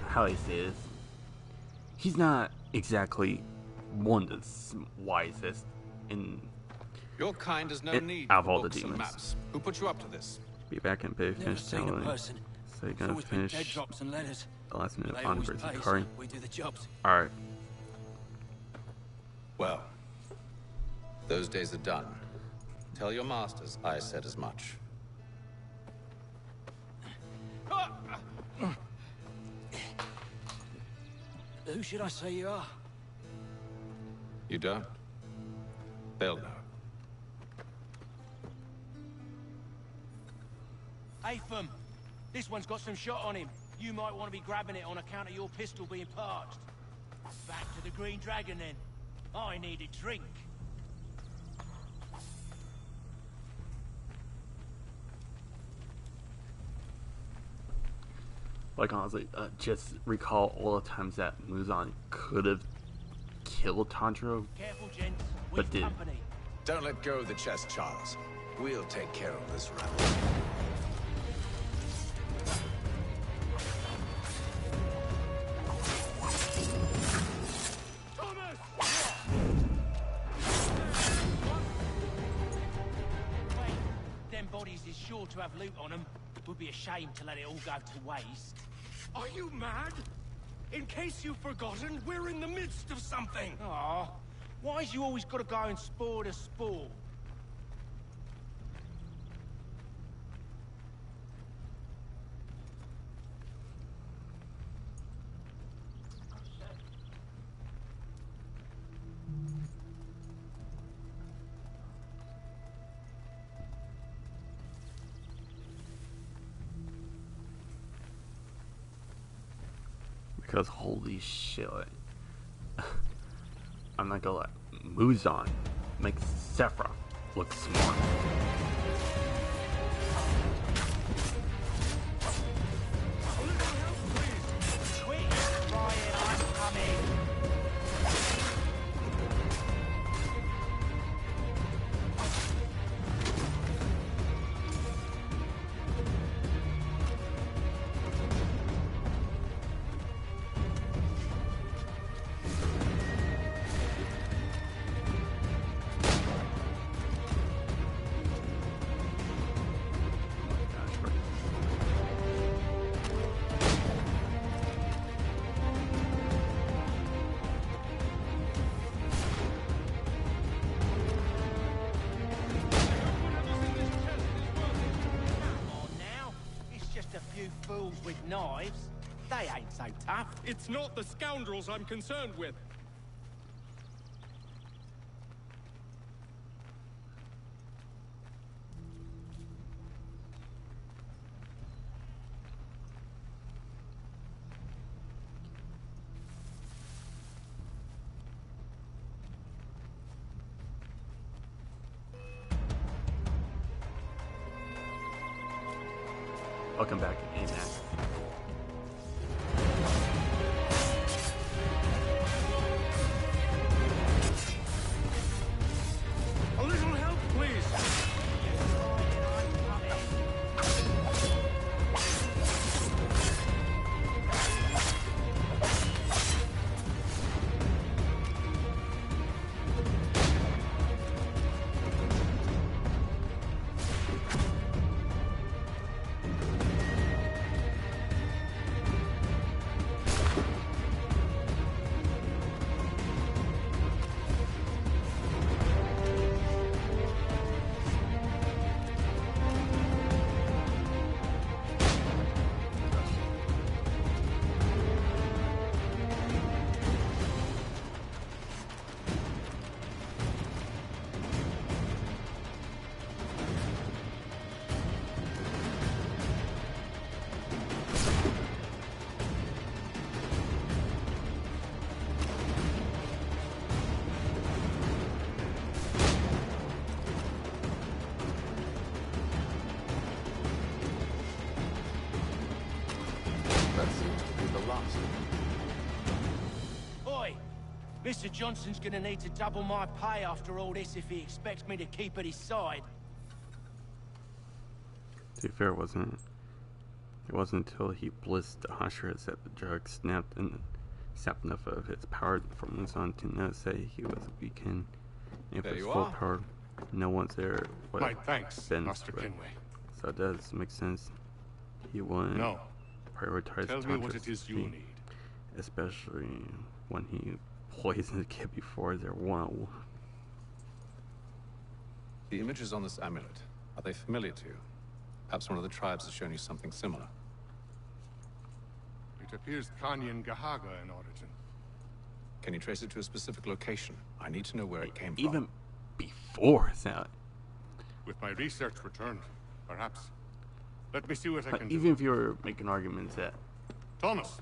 how I say this, he's not exactly one of the wisest in Your kind has no It- need out of for all the books and demons. maps. Who put you up to this? be back and finish Never seen a telling. person. So you're It's gonna always been dead finish drops and letters. the last minute They of always versus pay, so Kari. we do the jobs. Alright. Well, those days are done. Tell your masters I said as much. Who should I say you are? You don't? They'll know. Hey, Fum, this one's got some shot on him. You might want to be grabbing it on account of your pistol being parched. Back to the Green Dragon, then. I need a drink. Like honestly, just recall all the times that Muzan could have killed Tanjiro, Careful, gents. but We've did. company. Don't let go of the chest, Charles. We'll take care of this round. Wait, them bodies is sure to have loot on them. Would be a shame to let it all go to waste. Are you mad? In case you've forgotten, we're in the midst of something. Aw, why's you always got to go and spore the spore? Because holy shit, I'm not gonna lie, Muzan makes Sephiroth look smart. Quick, Ryan, I'm coming. Fools with knives, they ain't so tough. It's not the scoundrels I'm concerned with. Welcome back in that. A little help, please. Mr. Johnson's gonna need to double my pay after all this if he expects me to keep at his side. To be fair, it wasn't until he blitzed the hunters that the drug snapped enough of its power from his on to notice that he was weakened. And if it's full power, no one's there. My thanks, Master Kenway. So it does make sense. He wouldn't prioritize. Tell me what it is you need. Especially when he poisoned the kid before their one. The images on this amulet, are they familiar to you? Perhaps one of the tribes has shown you something similar. It appears Kanyan Gahaga in origin. Can you trace it to a specific location? I need to know where it came from. Even before that. With my research returned, perhaps. Let me see what I can do. Even if you were making arguments that Thomas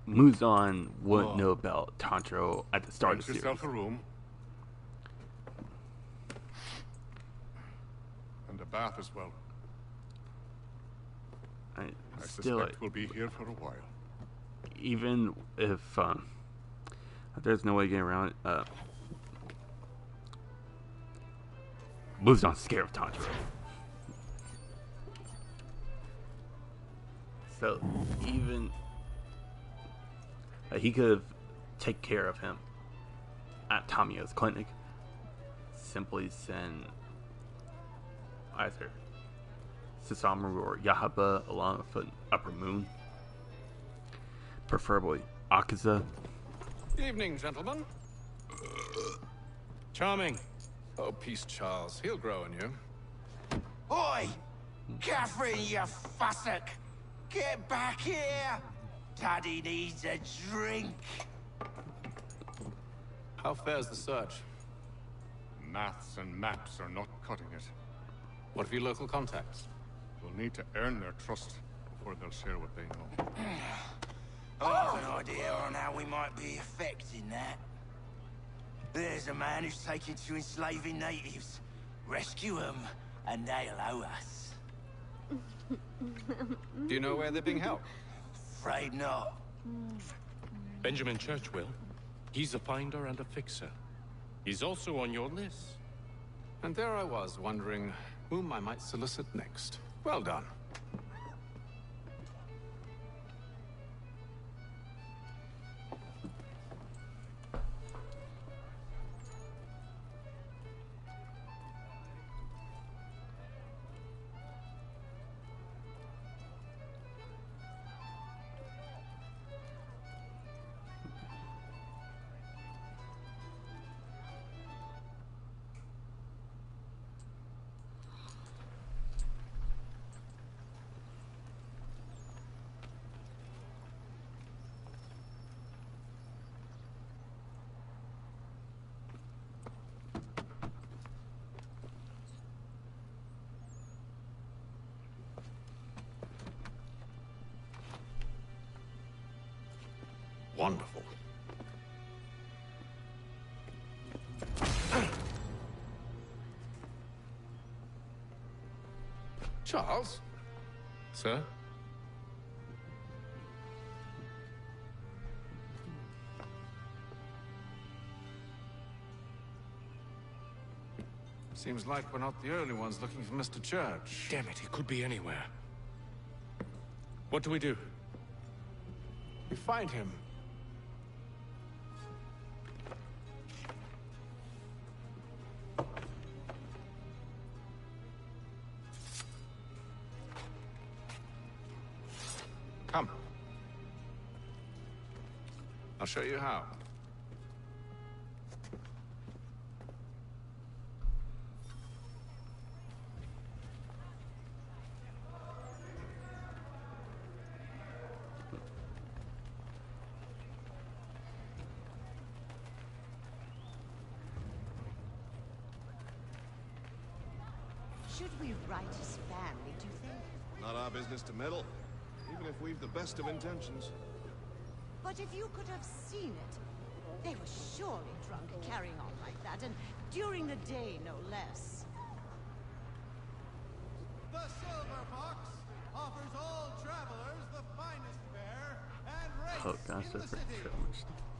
Muzan wouldn't know about Tantro at the start of the series. Yourself a room. And a bath as well. I suspect we'll be here for a while. Even if there's no way getting around it, Muzan's scared of Tantro. So even he could have taken care of him at Tamio's clinic. Simply send either Sasamaru or Yahaba along with Upper Moon. Preferably Akaza. Evening, gentlemen. Charming. Oh, peace, Charles. He'll grow on you. Oi! Catherine, you fussock! Get back here! Daddy needs a drink. How fares the search? Maths and maps are not cutting it. What of your local contacts? We'll need to earn their trust before they'll share what they know. I have an idea on how we might be affecting that. There's a man who's taken to enslaving natives. Rescue them, and they'll owe us. Do you know where they're being held? Afraid not. Benjamin Churchwill. He's a finder and a fixer. He's also on your list. And there I was, wondering whom I might solicit next. Well done. Wonderful. Charles? Sir? Seems like we're not the only ones looking for Mr. Church. Damn it, he could be anywhere. What do we do? We find him. Come. I'll show you how. Should we write his family, do you think? Not our business to meddle, even if we've the best of intentions. But if you could have seen it, they were surely drunk carrying on like that, and during the day, no less. The Silver Fox offers all travelers the finest fare and rates Oh gosh, in the that's city.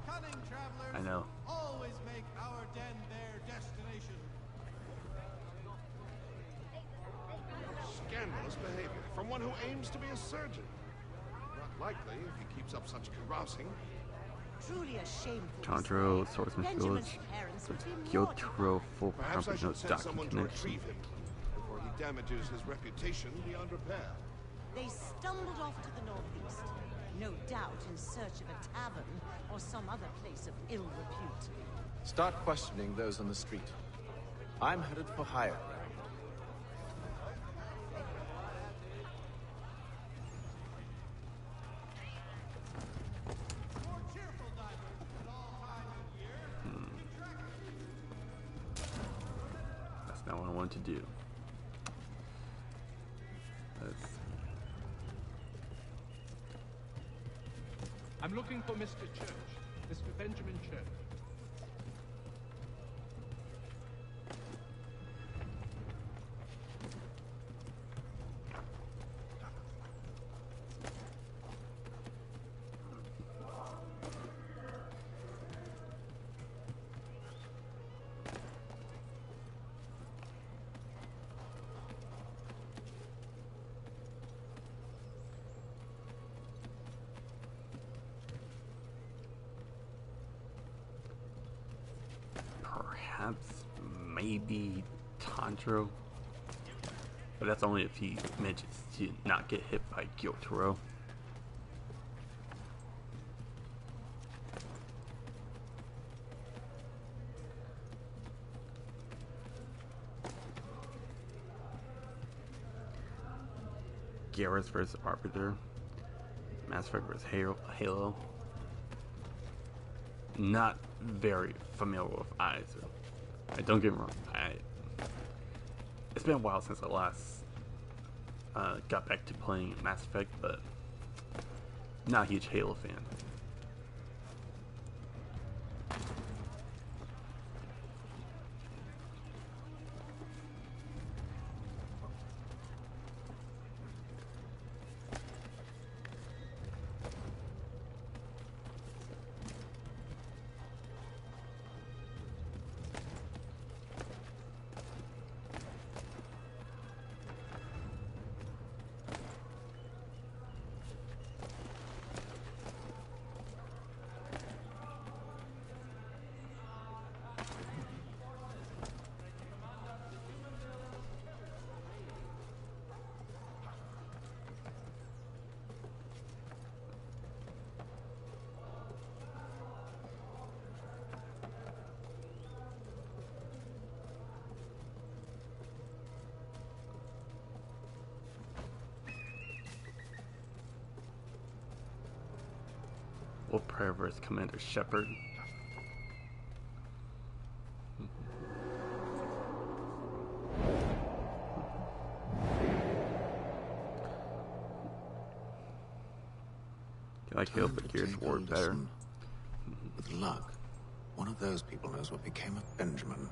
Cunning travelers I know. always make our den their destination. Scandalous behavior from one who aims to be a surgeon. Not likely if he keeps up such carousing. Truly a shameful Tondro, Swordsman's Benjamin's Village. parents would be Gyotro, full Perhaps I property, no should send docking someone to connection. retrieve him before he damages his reputation beyond repair. They stumbled off to the northeast, no doubt in search of a tavern or some other place of ill repute. Start questioning those on the street. I'm headed for higher ground. That's not what I want to do. Let's... I'm looking for Mr. Church. Mr. Benjamin Church. Perhaps, maybe Tondro, but that's only if he manages to not get hit by Gyotaro. Garrus vs. Arbiter, Mass Effect vs. Halo. Not very familiar with either. Don't get me wrong. It's been a while since I last got back to playing Mass Effect, but not a huge Halo fan. Wolf Prayer vs. Commander Shepard. I like Halo, but Gears of War better. With luck, one of those people knows what became of Benjamin.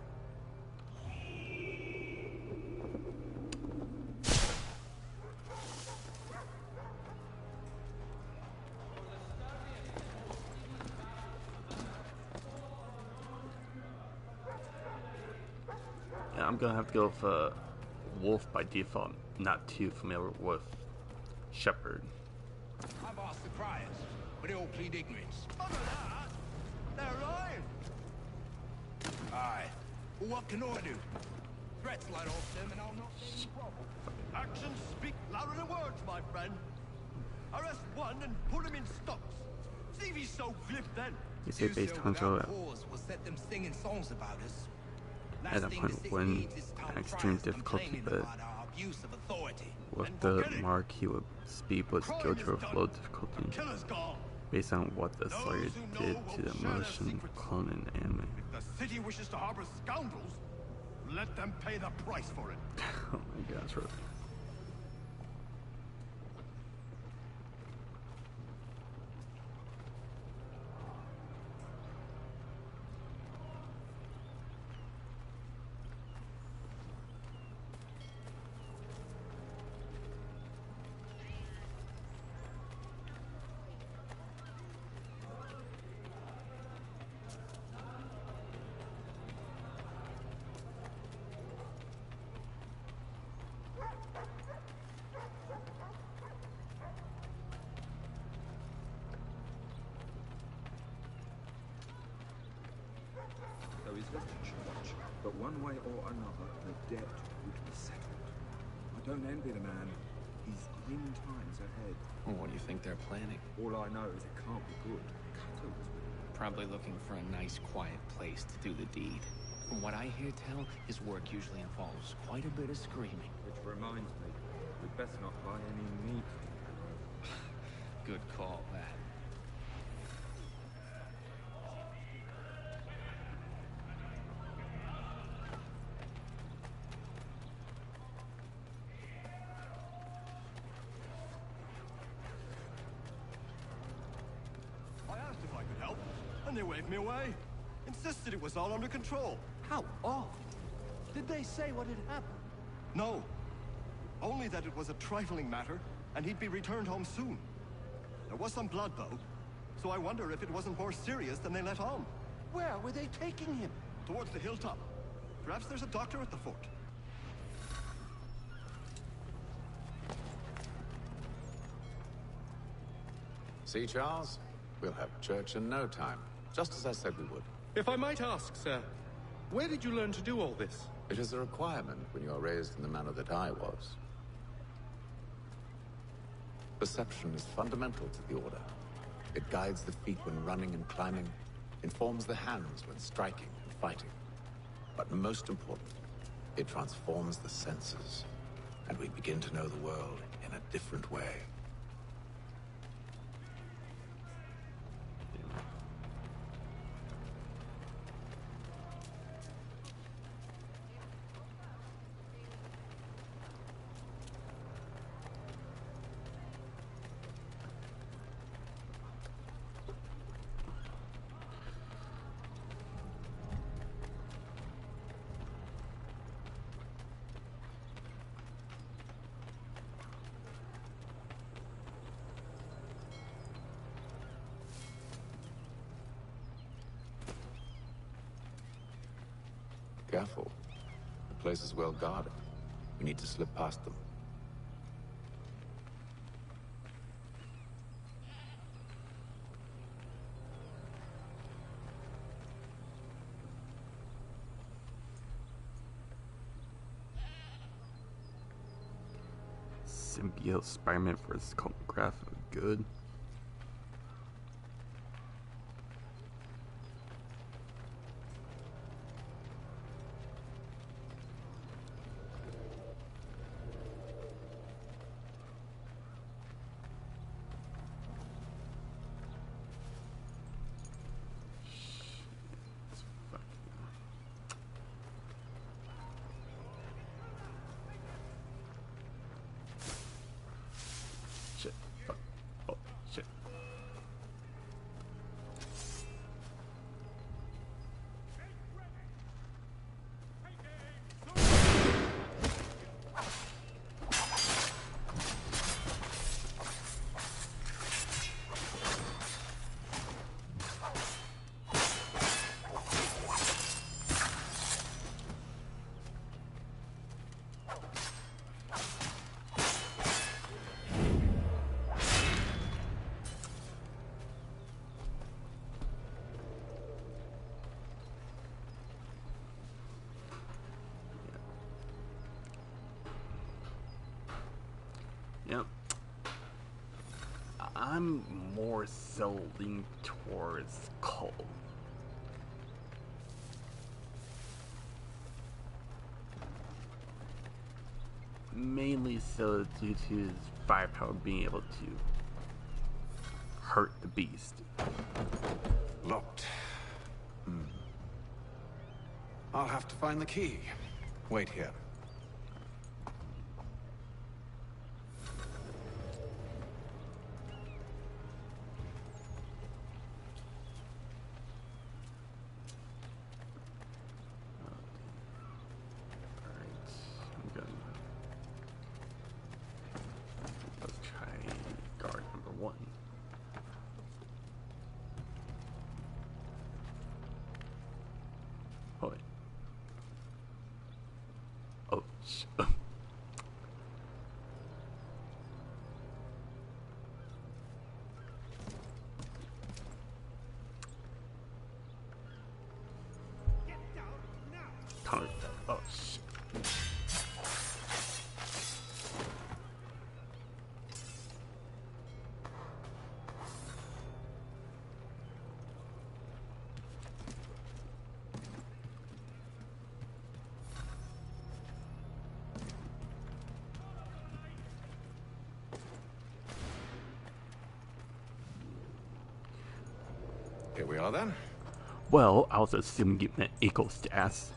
Yeah, I'm gonna have to go with Wolf by default. Not too familiar with Shepard. I've asked the criers, but they all plead ignorance. They're lying. Aye. Well, what can I do? Threats light off them and I'll not get in trouble. Actions speak louder than words, my friend. Arrest one and put him in stocks. See if he's so glib then. You say base Tondro Will set them singing songs about us. at a point when extreme difficulty, but with the mark he would speed was Gyotro of low difficulty, based on what the Slayer did to the motion clone in anime. The city wishes to harbor scoundrels. Let them pay the price for it. Oh my gosh, really. is go to church, but one way or another, the debt would be settled. I don't envy the man. He's grim times ahead. Well, what do you think they're planning? All I know is it can't be good. Cutter was with him. Probably looking for a nice, quiet place to do the deed. From what I hear tell, his work usually involves quite a bit of screaming. Which reminds me, we'd best not buy any meat. Good call, that. I asked if I could help, and they waved me away. Insisted it was all under control. How odd. Did they say what had happened? No. Only that it was a trifling matter, and he'd be returned home soon. There was some blood, though, so I wonder if it wasn't more serious than they let on. Where were they taking him? Towards the hilltop. Perhaps there's a doctor at the fort. See, Charles? We'll have church in no time, just as I said we would. If I might ask, sir, where did you learn to do all this? It is a requirement when you are raised in the manner that I was. Perception is fundamental to the Order. It guides the feet when running and climbing, informs the hands when striking and fighting. But most important, it transforms the senses, and we begin to know the world in a different way. Careful. The place is well guarded. We need to slip past them. Symbiote Spider-Man vs. Chronograph good. Yep. I'm more so leaning towards Cole. Mainly so due to his firepower being able to hurt the beast. Locked. I'll have to find the key. Wait here. Oh, shit. Here we are then. Well, I was assuming you meant equal stats.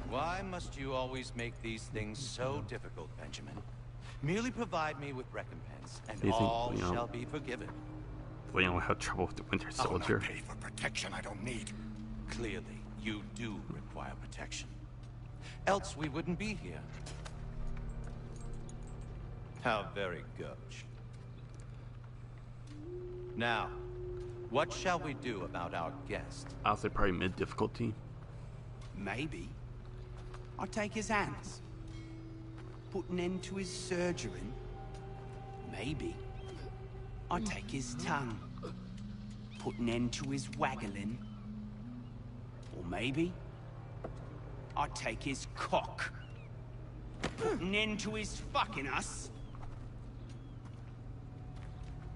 Why must you always make these things so difficult, Benjamin? Merely provide me with recompense, and all shall be forgiven. We don't have trouble with the Winter Soldier. I'll not pay for protection I don't need. Clearly, you do require protection. Else we wouldn't be here. How very gauche. Now, what shall we do about our guest? I'll say probably mid difficulty. Maybe. I'll take his hands. Put an end to his surgery. Maybe. I'll take his tongue. Put an end to his waggling. Or maybe I'll take his cock. Put an end to his fucking us.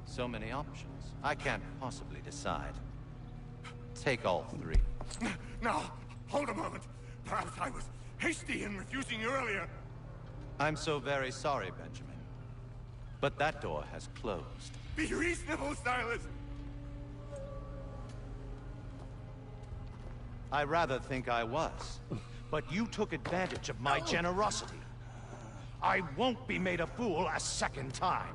So many options. I can't possibly decide. Take all three. No, hold a moment. Perhaps I was hasty in refusing you earlier. I'm so very sorry, Benjamin. But that door has closed. Be reasonable, Silas. I rather think I was. But you took advantage of my generosity. I won't be made a fool a second time.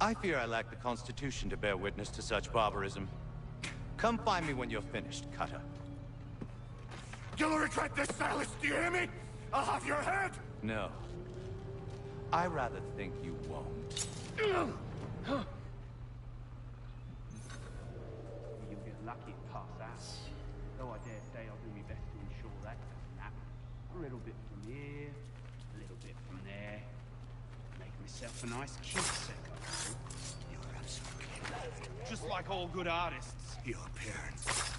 I fear I lack the constitution to bear witness to such barbarism. Come find me when you're finished, Cutter. You'll regret this, Silas, do you hear me? I'll have your head! No. I rather think you won't. You'll get lucky past that. Though I dare say I'll do my best to ensure that doesn't happen. A little bit from here, a little bit from there. Make myself a nice keepsake. You're absolutely lovely. Just like all good artists. Your appearance.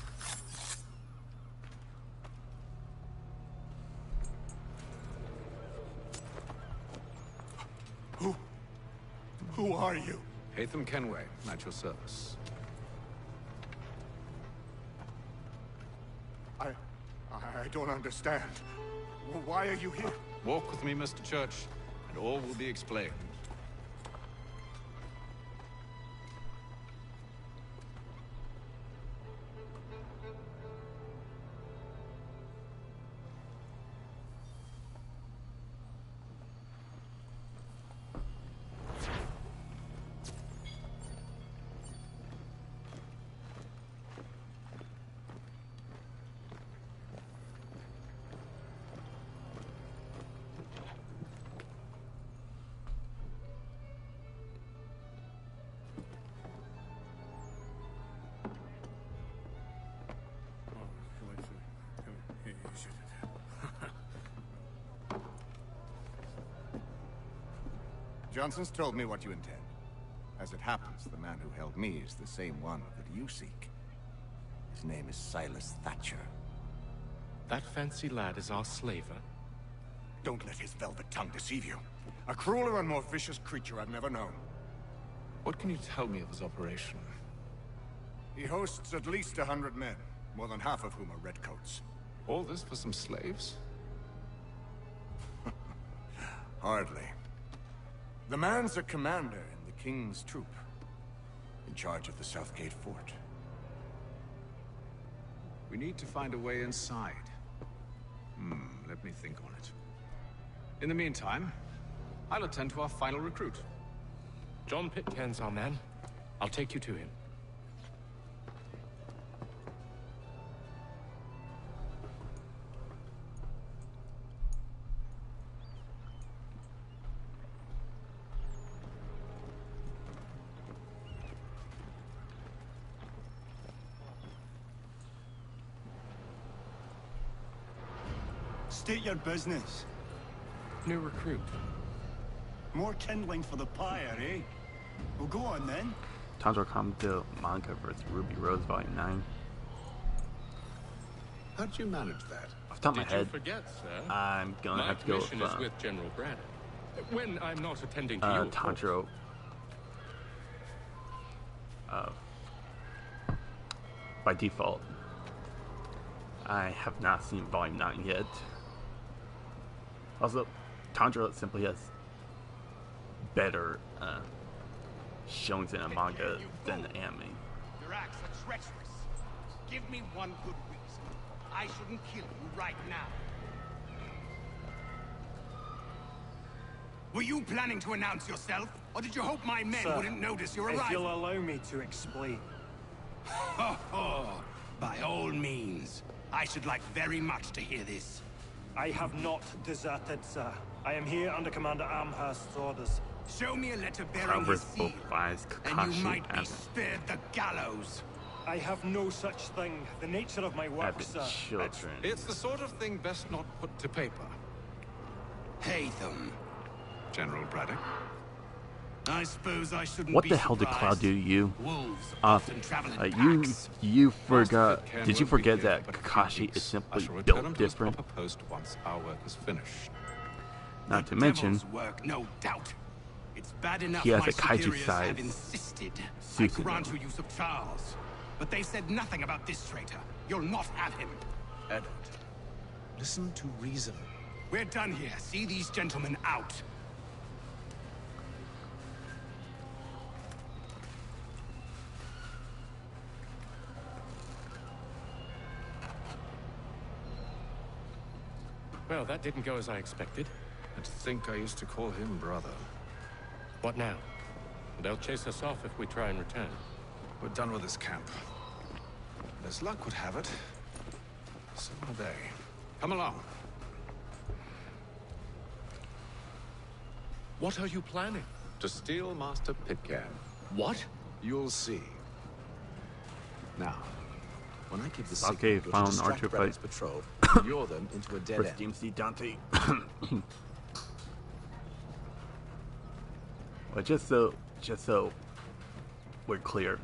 Who are you? Hatham Kenway, at your service. I don't understand. Why are you here? Walk with me, Mr. Church, and all will be explained. Johnson's told me what you intend. As it happens, the man who held me is the same one that you seek. His name is Silas Thatcher. That fancy lad is our slaver? Don't let his velvet tongue deceive you. A crueler and more vicious creature I've never known. What can you tell me of his operation? He hosts at least 100 men, more than half of whom are redcoats. All this for some slaves? Hardly. The man's a commander in the King's troop, in charge of the Southgate Fort. We need to find a way inside. Let me think on it. In the meantime, I'll attend to our final recruit. John Pitcairn's our man. I'll take you to him. State your business. New recruit. More kindling for the pyre, eh? Well, go on then. Tanjiro Kamado manga vs. Ruby Rose Volume 9. How'd you manage that? Off the top of my Did you head, forget, sir? I'm gonna My have to go commission is with General Braddock. When I'm not attending to you, of course. Tanjiro. By default, I have not seen Volume 9 yet. Also, Tanjiro simply has better showings in a manga than the anime. Your acts are treacherous. Give me one good reason. I shouldn't kill you right now. Were you planning to announce yourself? Or did you hope my men Sir, wouldn't notice your arrival? if you'll allow me to explain. By all means. I should like very much to hear this. I have not deserted, sir. I am here under Commander Amherst's orders. Show me a letter bearing his seal, and you might be and spared the gallows. I have no such thing. The nature of my work, sir. children. It's the sort of thing best not put to paper. Haytham. General Braddock? I suppose I shouldn't What be the hell did surprised. Cloud do to you? Wolves often travel in packs. You forgot. Master Pitcairn Did you won't be forget here that for but a few Kakashi weeks. is I simply shall return him built to his different? proper post once our work is finished. Not to mention, Devil's work, no doubt. It's bad enough he has my a kaiju superiors size have insisted I suit in grant him. you use of Charles. But they've said nothing about this traitor. You'll not have him. Edward, listen to reason. We're done here. See these gentlemen out. Well, that didn't go as I expected. I think I used to call him brother. What now? They'll chase us off if we try and return. We're done with this camp. As luck would have it, so are they. Come along. What are you planning? To steal Master Pitcairn. What? You'll see. Now, when I give the Sasuke signal to found distract Archer Braddock's fight. patrol, lure them into a dead First end. DMC Dante. But just so we're clear.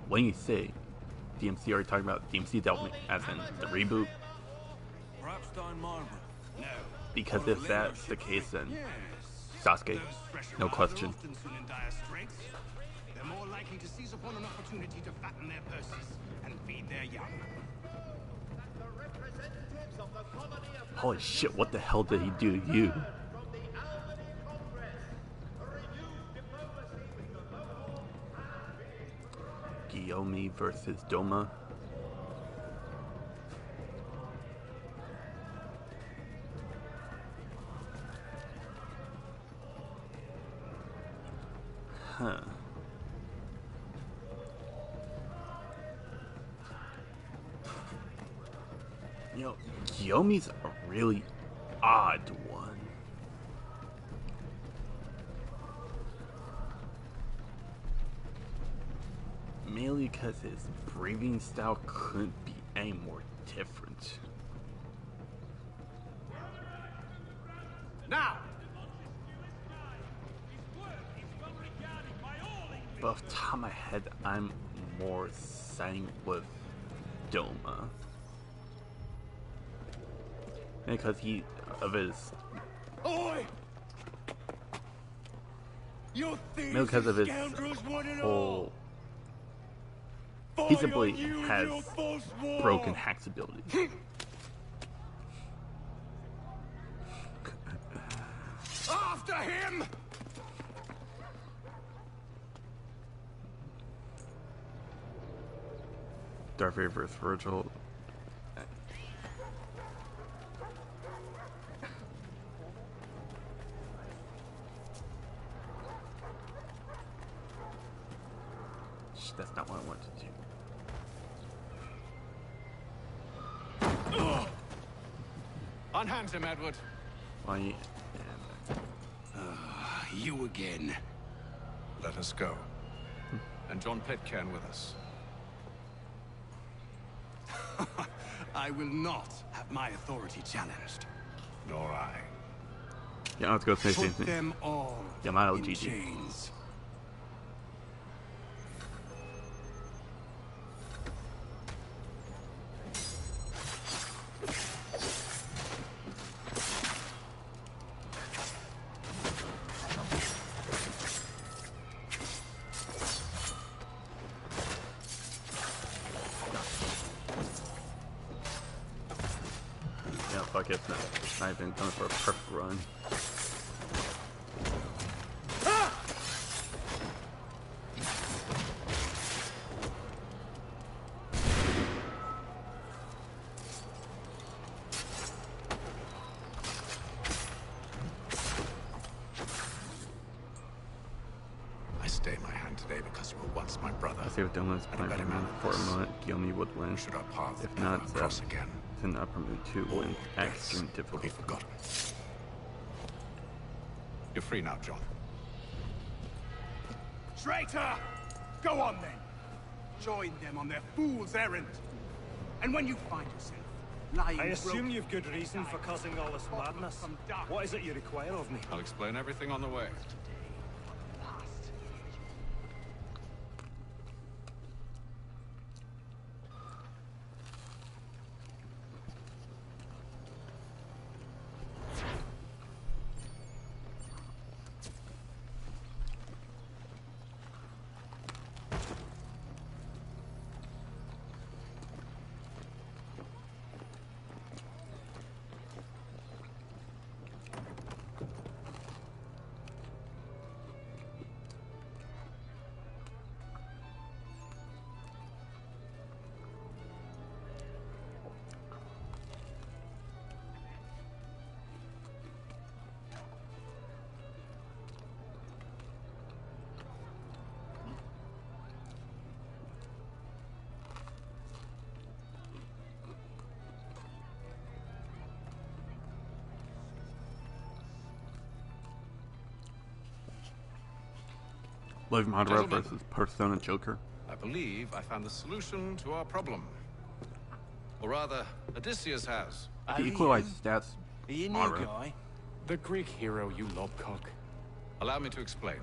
When you say DMC, are you talking about DMC Delving as in the reboot? Perhaps down Marlborough. No. Because if that's the case, then Sasuke, no question. Often soon in dire straits. They're more likely to seize upon an opportunity to fatten their purses and feed their young. Holy shit, what the hell did he do to you? Guillaume versus Doma. Huh. You know, Guillaume's a really odd one. Mainly because his breathing style couldn't be any more different. Now! But off the top of my head, I'm more siding with Doma. Because of his... Oi! You thieves because of his scoundrels, one and whole... all! He simply Fie on you and has your false war! broken hacks ability. After him! Darth Vader vs. Virgil. That's not what I wanted to do. Unhand him, Edward. Why? You again. Let us go. And John Pitcairn with us. I will not have my authority challenged. Nor I. Yeah, let's go say Put something. them all Yamato in GG. chains. Yeah, fuck it. It's not even going for a perfect run. I stay my hand today because you were once my brother. I see what Dylan is playing for a moment. Guilty would win. Should our paths If not, cross again, it's an upper moon 2 win extreme difficulty. forgotten. You're free now, John. Traitor! Go on then. Join them on their fool's errand. And when you find yourself lying I assume broken- you've good reason for causing all this madness. What is it you require of me? I'll explain everything on the way. Live Madara Gentlemen. versus Persona Joker. I believe I found the solution to our problem. Or rather, Odysseus has. The equalized stats. Are you new Madara. guy? The Greek hero, you lobcock. Allow me to explain.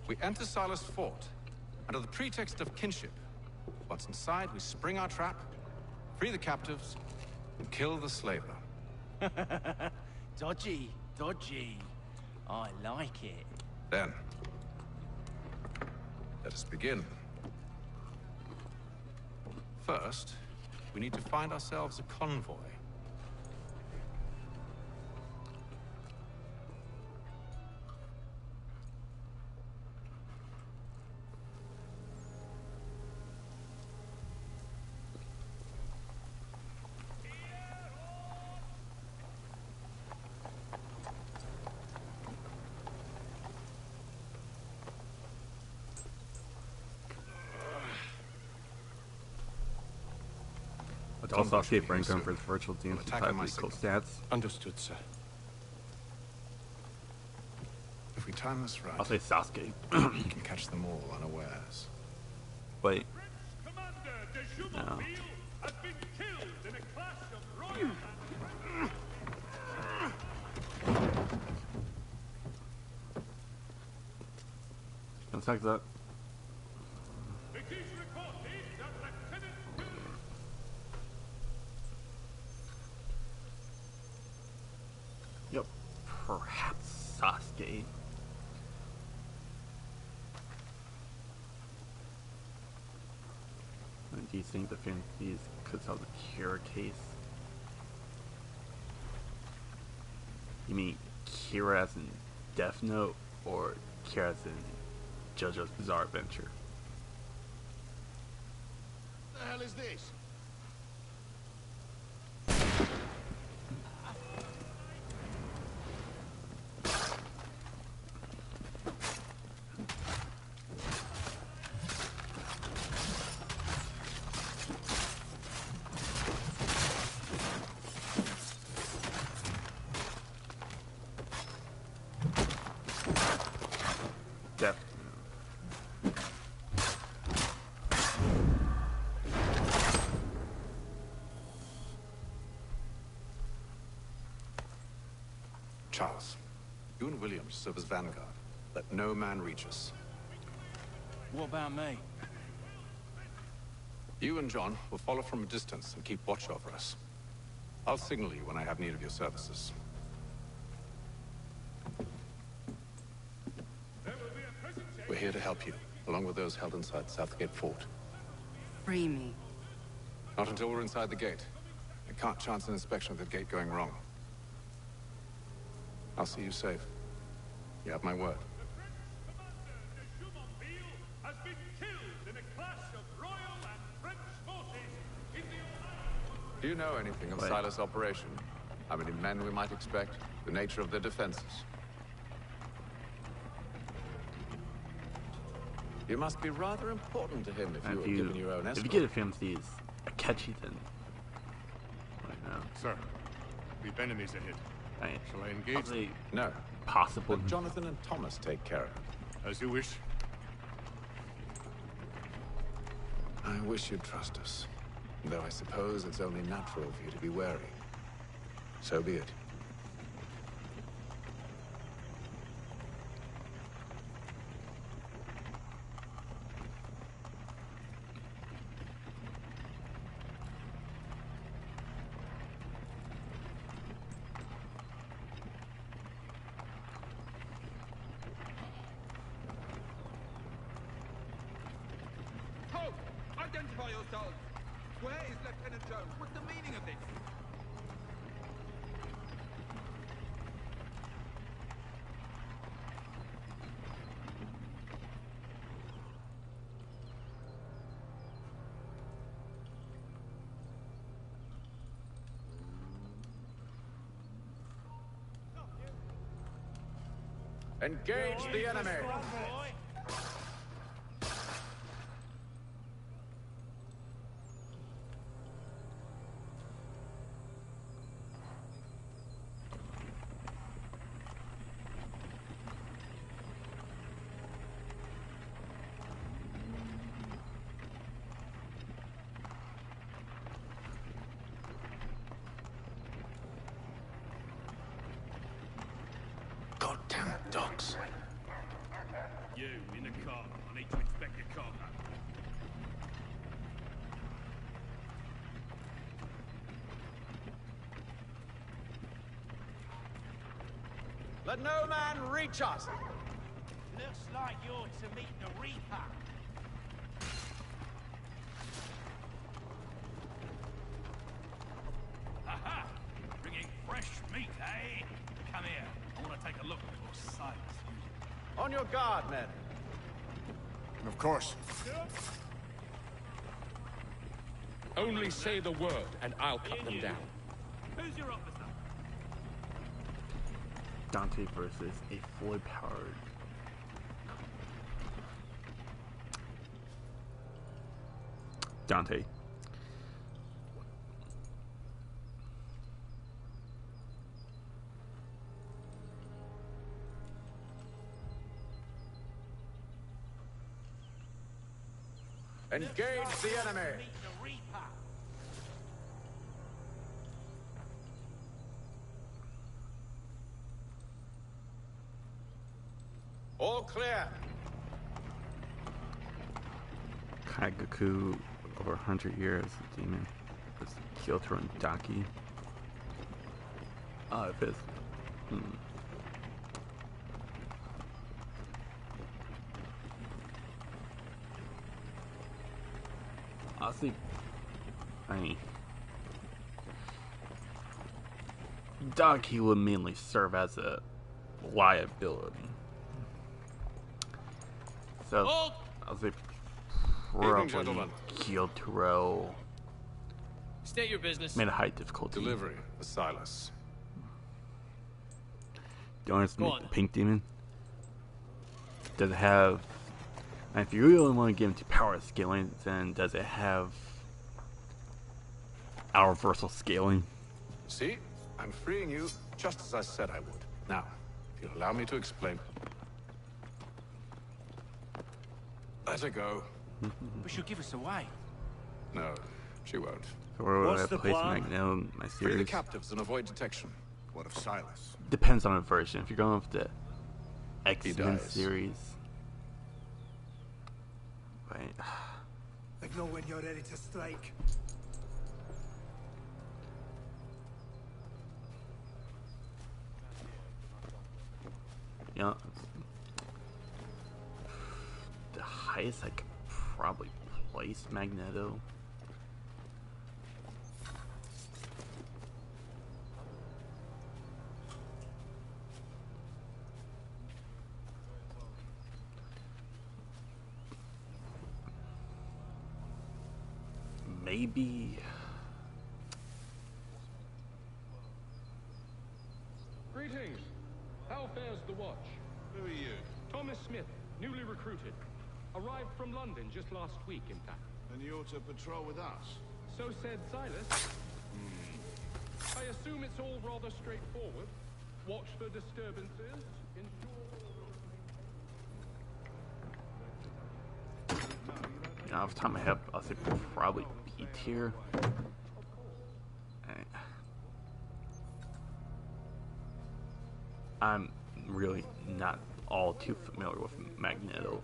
We enter Silas' fort, under the pretext of kinship. Once inside, we spring our trap, free the captives, and kill the slaver. Dodgy, dodgy. I like it. Then, let us begin. First, we need to find ourselves a convoy. It's also escape rank for his virtual teams Attack on my with equal signal. stats. Understood, sir. If we time this right, I'll say Sasuke. we can catch them all unawares. Wait. Commander de No. Jumonville has been killed in a clash of royal Don't attack that. It is reported that Lieutenant Yep. Perhaps Sasuke. And do you think the fancies could solve the Kira case? You mean Kira as in Death Note, or Kira as in JoJo's Bizarre Adventure? What the hell is this? Death. Charles, you and Williams serve as vanguard. Let no man reach us. What about me? You and John will follow from a distance and keep watch over us. I'll signal you when I have need of your services. We're here to help you, along with those held inside Southgate Fort. Free me. Not until we're inside the gate. I can't chance an inspection of the gate going wrong. I'll see you safe. You have my word. Do you know anything of Silas' operation? How many men we might expect? The nature of their defenses? You must be rather important to him if you were given your own escort. If you get a fancy, is a catchy then. Right now. Sir, we've enemies ahead. Shall I engage? Probably no. Possible. Let Jonathan and Thomas take care of it. As you wish. I wish you'd trust us. Though I suppose it's only natural for you to be wary. So be it. Halt! Identify yourselves! Where is Lieutenant Jones? What's the meaning of this? Engage the enemy! Goddamn dogs. You, in the car. I need to inspect your cargo. Let no man reach us! Looks like you're to meet the Reaper. Aha! Bringing fresh meat, eh? Come here. I want to take a look at your Silas. On your guard, men. Of course. Only say the word, and I'll cut them down. Who's your officer? Dante versus a fully powered. Dante. Engage the enemy! Meet the Reaper. All clear! Kaigaku, over 100 years, a demon. It's Kyoto and Daki. If it's. Honestly, I mean, Daki would mainly serve as a liability. So, I was like, probably Kyoto. State your business. Made a high difficulty. Delivery for Silas. Don't underestimate the pink demon. Does it have? And if you really want to get into power scaling, then does it have our reversal scaling? See? I'm freeing you just as I said I would. Now, if you'll allow me to explain. Let her go. But she'll give us away. No, she won't. So where would I place my Free the series? captives and avoid detection. What of Silas? Depends on the version. If you're going with the X-Men series, right? I know when you're ready to strike. Yeah. The highest I could probably place Magneto. Maybe. Greetings. How fares the watch? Who are you? Thomas Smith, newly recruited. Arrived from London just last week, in fact. And you ought to patrol with us. So said Silas. I assume it's all rather straightforward. Watch for disturbances. Yeah, off the top of my head, I'll say probably B tier. I'm really not all too familiar with Magneto.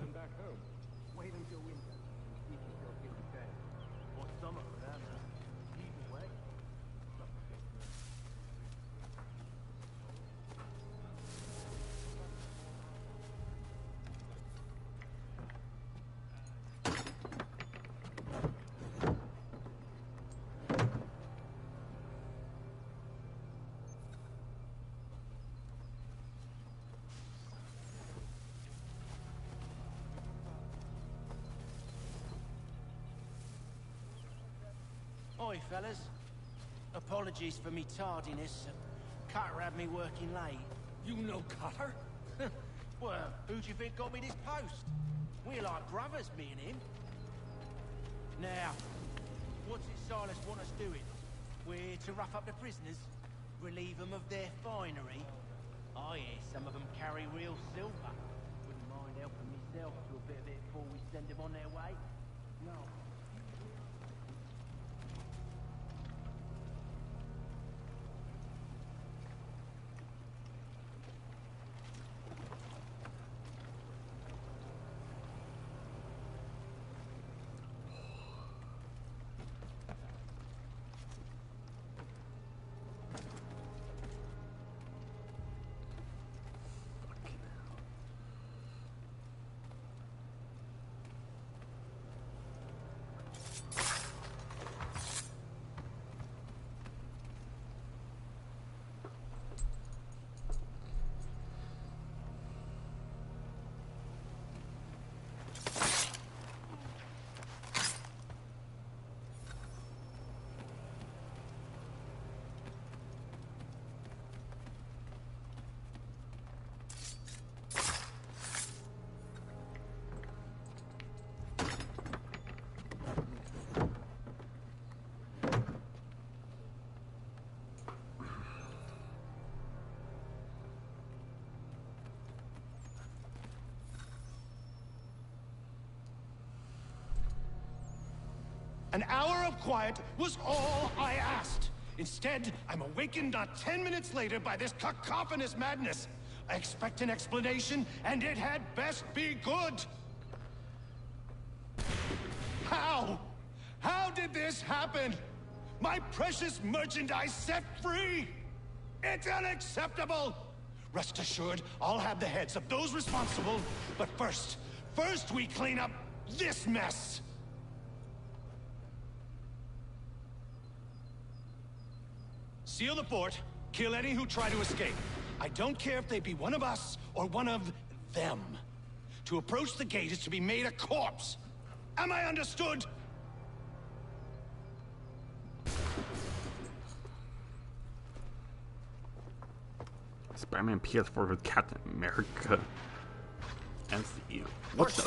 Oi, fellas. Apologies for me tardiness. Cutter had me working late. You know Cutter? Well, who do you think got me this post? We're like brothers, me and him. Now, what's it Silas want us doing? We're to rough up the prisoners, relieve them of their finery. I hear some of them carry real silver. Wouldn't mind helping myself to a bit of it before we send them on their way. No. An hour of quiet was all I asked. Instead, I'm awakened not 10 minutes later by this cacophonous madness. I expect an explanation, and it had best be good. How? How did this happen? My precious merchandise set free? It's unacceptable! Rest assured, I'll have the heads of those responsible. But first we clean up this mess. Seal the fort, kill any who try to escape. I don't care if they be one of us or one of them. To approach the gate is to be made a corpse. Am I understood? Spider-Man PS4 with Captain America. MCU. What's up?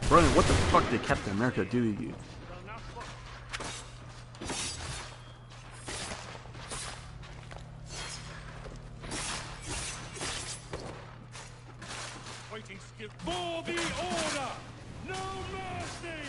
Brian, what the fuck did Captain America do to you? Waiting skip for the order! No mercy!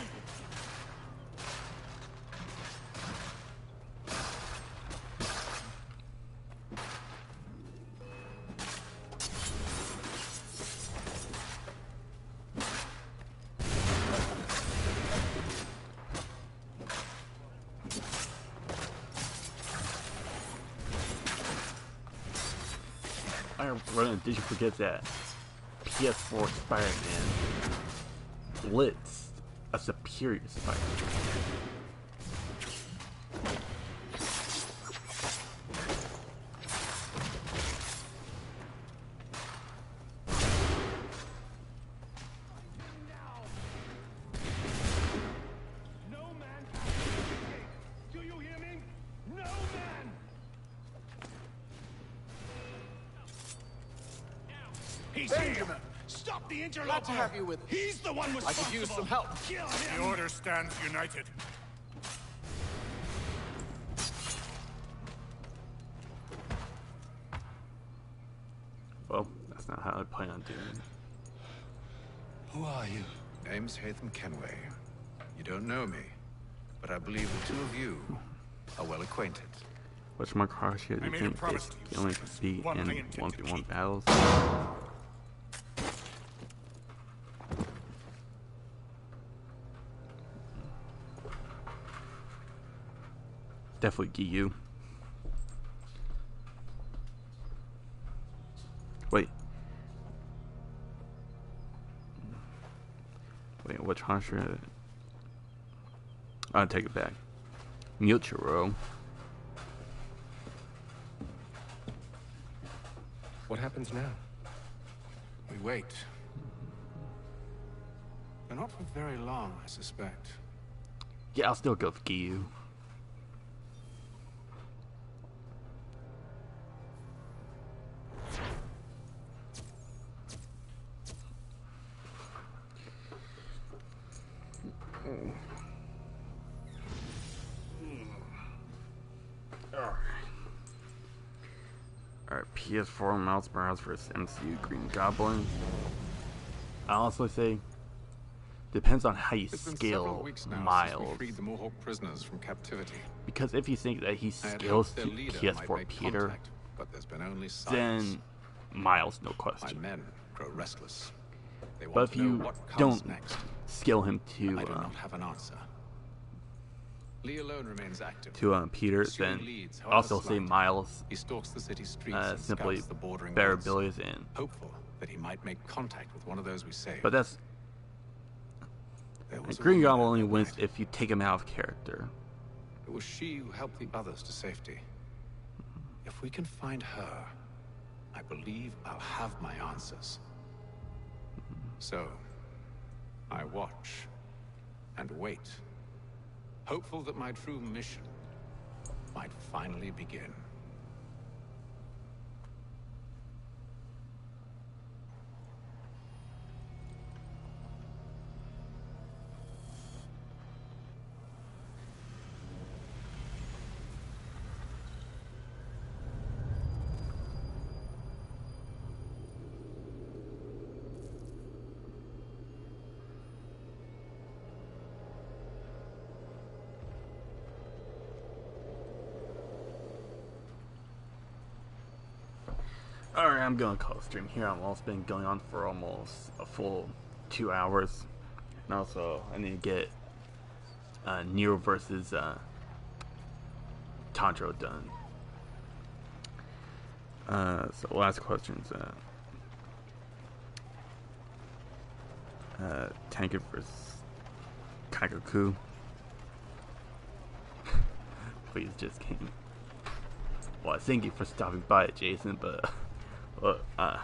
did you forget that PS4 Spider-Man blitzed a superior Spider-Man? He's here! Stop the interloper! Glad to have you with us. He's the one responsible! I could use some help. Kill him! The Order stands united. Well, that's not how I plan on doing it. Who are you? Name's Hatham Kenway. You don't know me, but I believe the two of you are well acquainted. Which my crush here, you think it can only be in 1v1 battles? Definitely Giyu. Wait, which Hashira? I'll take it back. Muchiro. What happens now? We wait. But not for very long, I suspect. Yeah, I'll still go with Giyu. Alright, PS4 Miles Morales vs. MCU Green Goblin. I honestly say, depends on how you scale Miles. Freed the Mohawk prisoners from captivity. Because if you think that he scales to PS4 Peter, but there's been only then Miles, no question. My men grow restless. They But want if to know you what comes don't next. scale him to I do not have an answer. Lee alone remains active. Peter, then leads, also slight. say Miles He stalks the city streets and simply scouts the bordering better woods, abilities and hopeful that he might make contact with one of those we saved. but that's There was a Green woman Goblin that only night. wins if you take him out of character. It was she who helped the others to safety. If we can find her, I believe I'll have my answers. So, I watch and wait, hopeful that my true mission might finally begin. Alright, I'm gonna call a stream here. I've almost been going on for almost a full 2 hours. And also, I need to get Nero versus Tanjiro done. So last questions. Tankard versus Kaikoku. Please just came. Well, thank you for stopping by, Jason, but I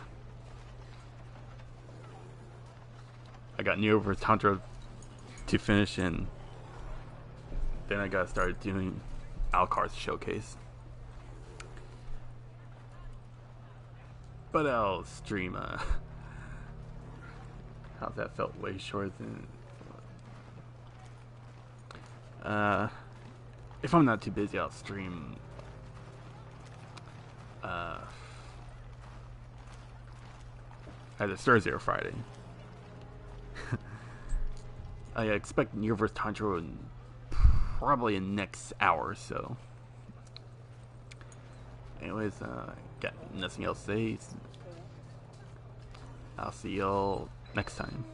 got Nero versus Tanjiro to finish, and then I got started doing Alucard's showcase. But I'll stream. How's that felt? Way shorter than. If I'm not too busy, I'll stream. Either Thursday or Friday. I expect Nero vs. Tanjiro in probably in the next hour or so. Anyways, got nothing else to say. I'll see y'all next time.